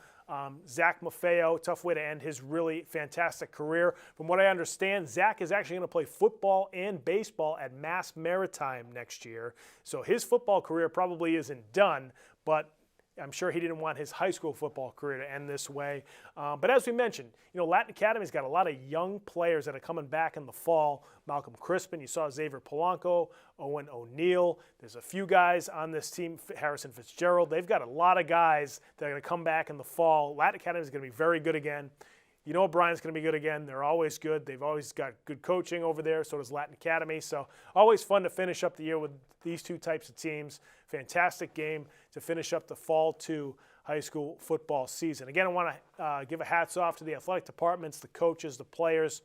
Zach Maffeo, tough way to end his really fantastic career. From what I understand, Zach is actually going to play football and baseball at Mass Maritime next year. So his football career probably isn't done, but I'm sure he didn't want his high school football career to end this way. But as we mentioned, Latin Academy's got a lot of young players that are coming back in the fall. Malcolm Crispin, you saw Xavier Polanco, Owen O'Neill. There's a few guys on this team, Harrison Fitzgerald. They've got a lot of guys that are going to come back in the fall. Latin Academy is going to be very good again. O'Brien's going to be good again. They're always good. They've always got good coaching over there. So does Latin Academy. So always fun to finish up the year with these two types of teams. Fantastic game to finish up the Fall 2 high school football season. Again, I want to give a hats off to the athletic departments, the coaches, the players,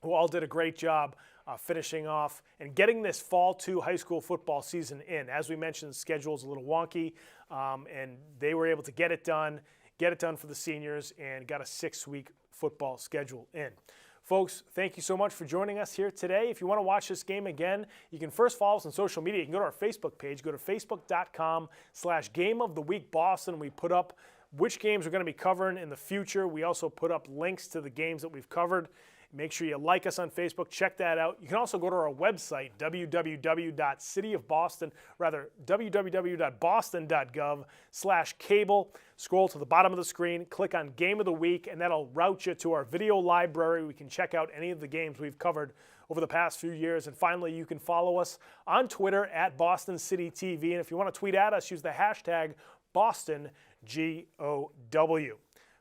who all did a great job finishing off and getting this Fall 2 high school football season in. As we mentioned, the schedule's a little wonky, and they were able to get it done for the seniors, and got a 6-week football schedule in. Folks, thank you so much for joining us here today. If you want to watch this game again, you can first follow us on social media. You can go to our Facebook page. Go to facebook.com/GameOfTheWeekBoston. We put up which games we're going to be covering in the future. We also put up links to the games that we've covered. Make sure you like us on Facebook. Check that out. You can also go to our website, www.boston.gov/cable. Scroll to the bottom of the screen, click on Game of the Week, and that'll route you to our video library. We can check out any of the games we've covered over the past few years. And finally, you can follow us on Twitter at Boston City TV. And if you want to tweet at us, use the hashtag BostonGOW.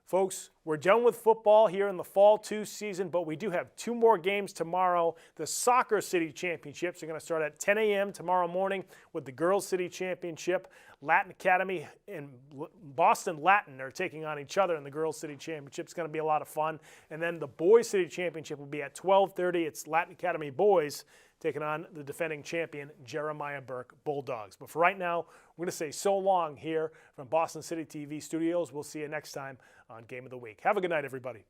Folks, we're done with football here in the Fall 2 season, but we do have 2 more games tomorrow. The Soccer City Championships are going to start at 10 a.m. tomorrow morning with the Girls City Championship. Latin Academy and Boston Latin are taking on each other in the Girls City Championship. It's going to be a lot of fun. And then the Boys City Championship will be at 12:30. It's Latin Academy Boys taking on the defending champion, Jeremiah Burke Bulldogs. But for right now, we're going to say so long here from Boston City TV studios. We'll see you next time on Game of the Week. Have a good night, everybody.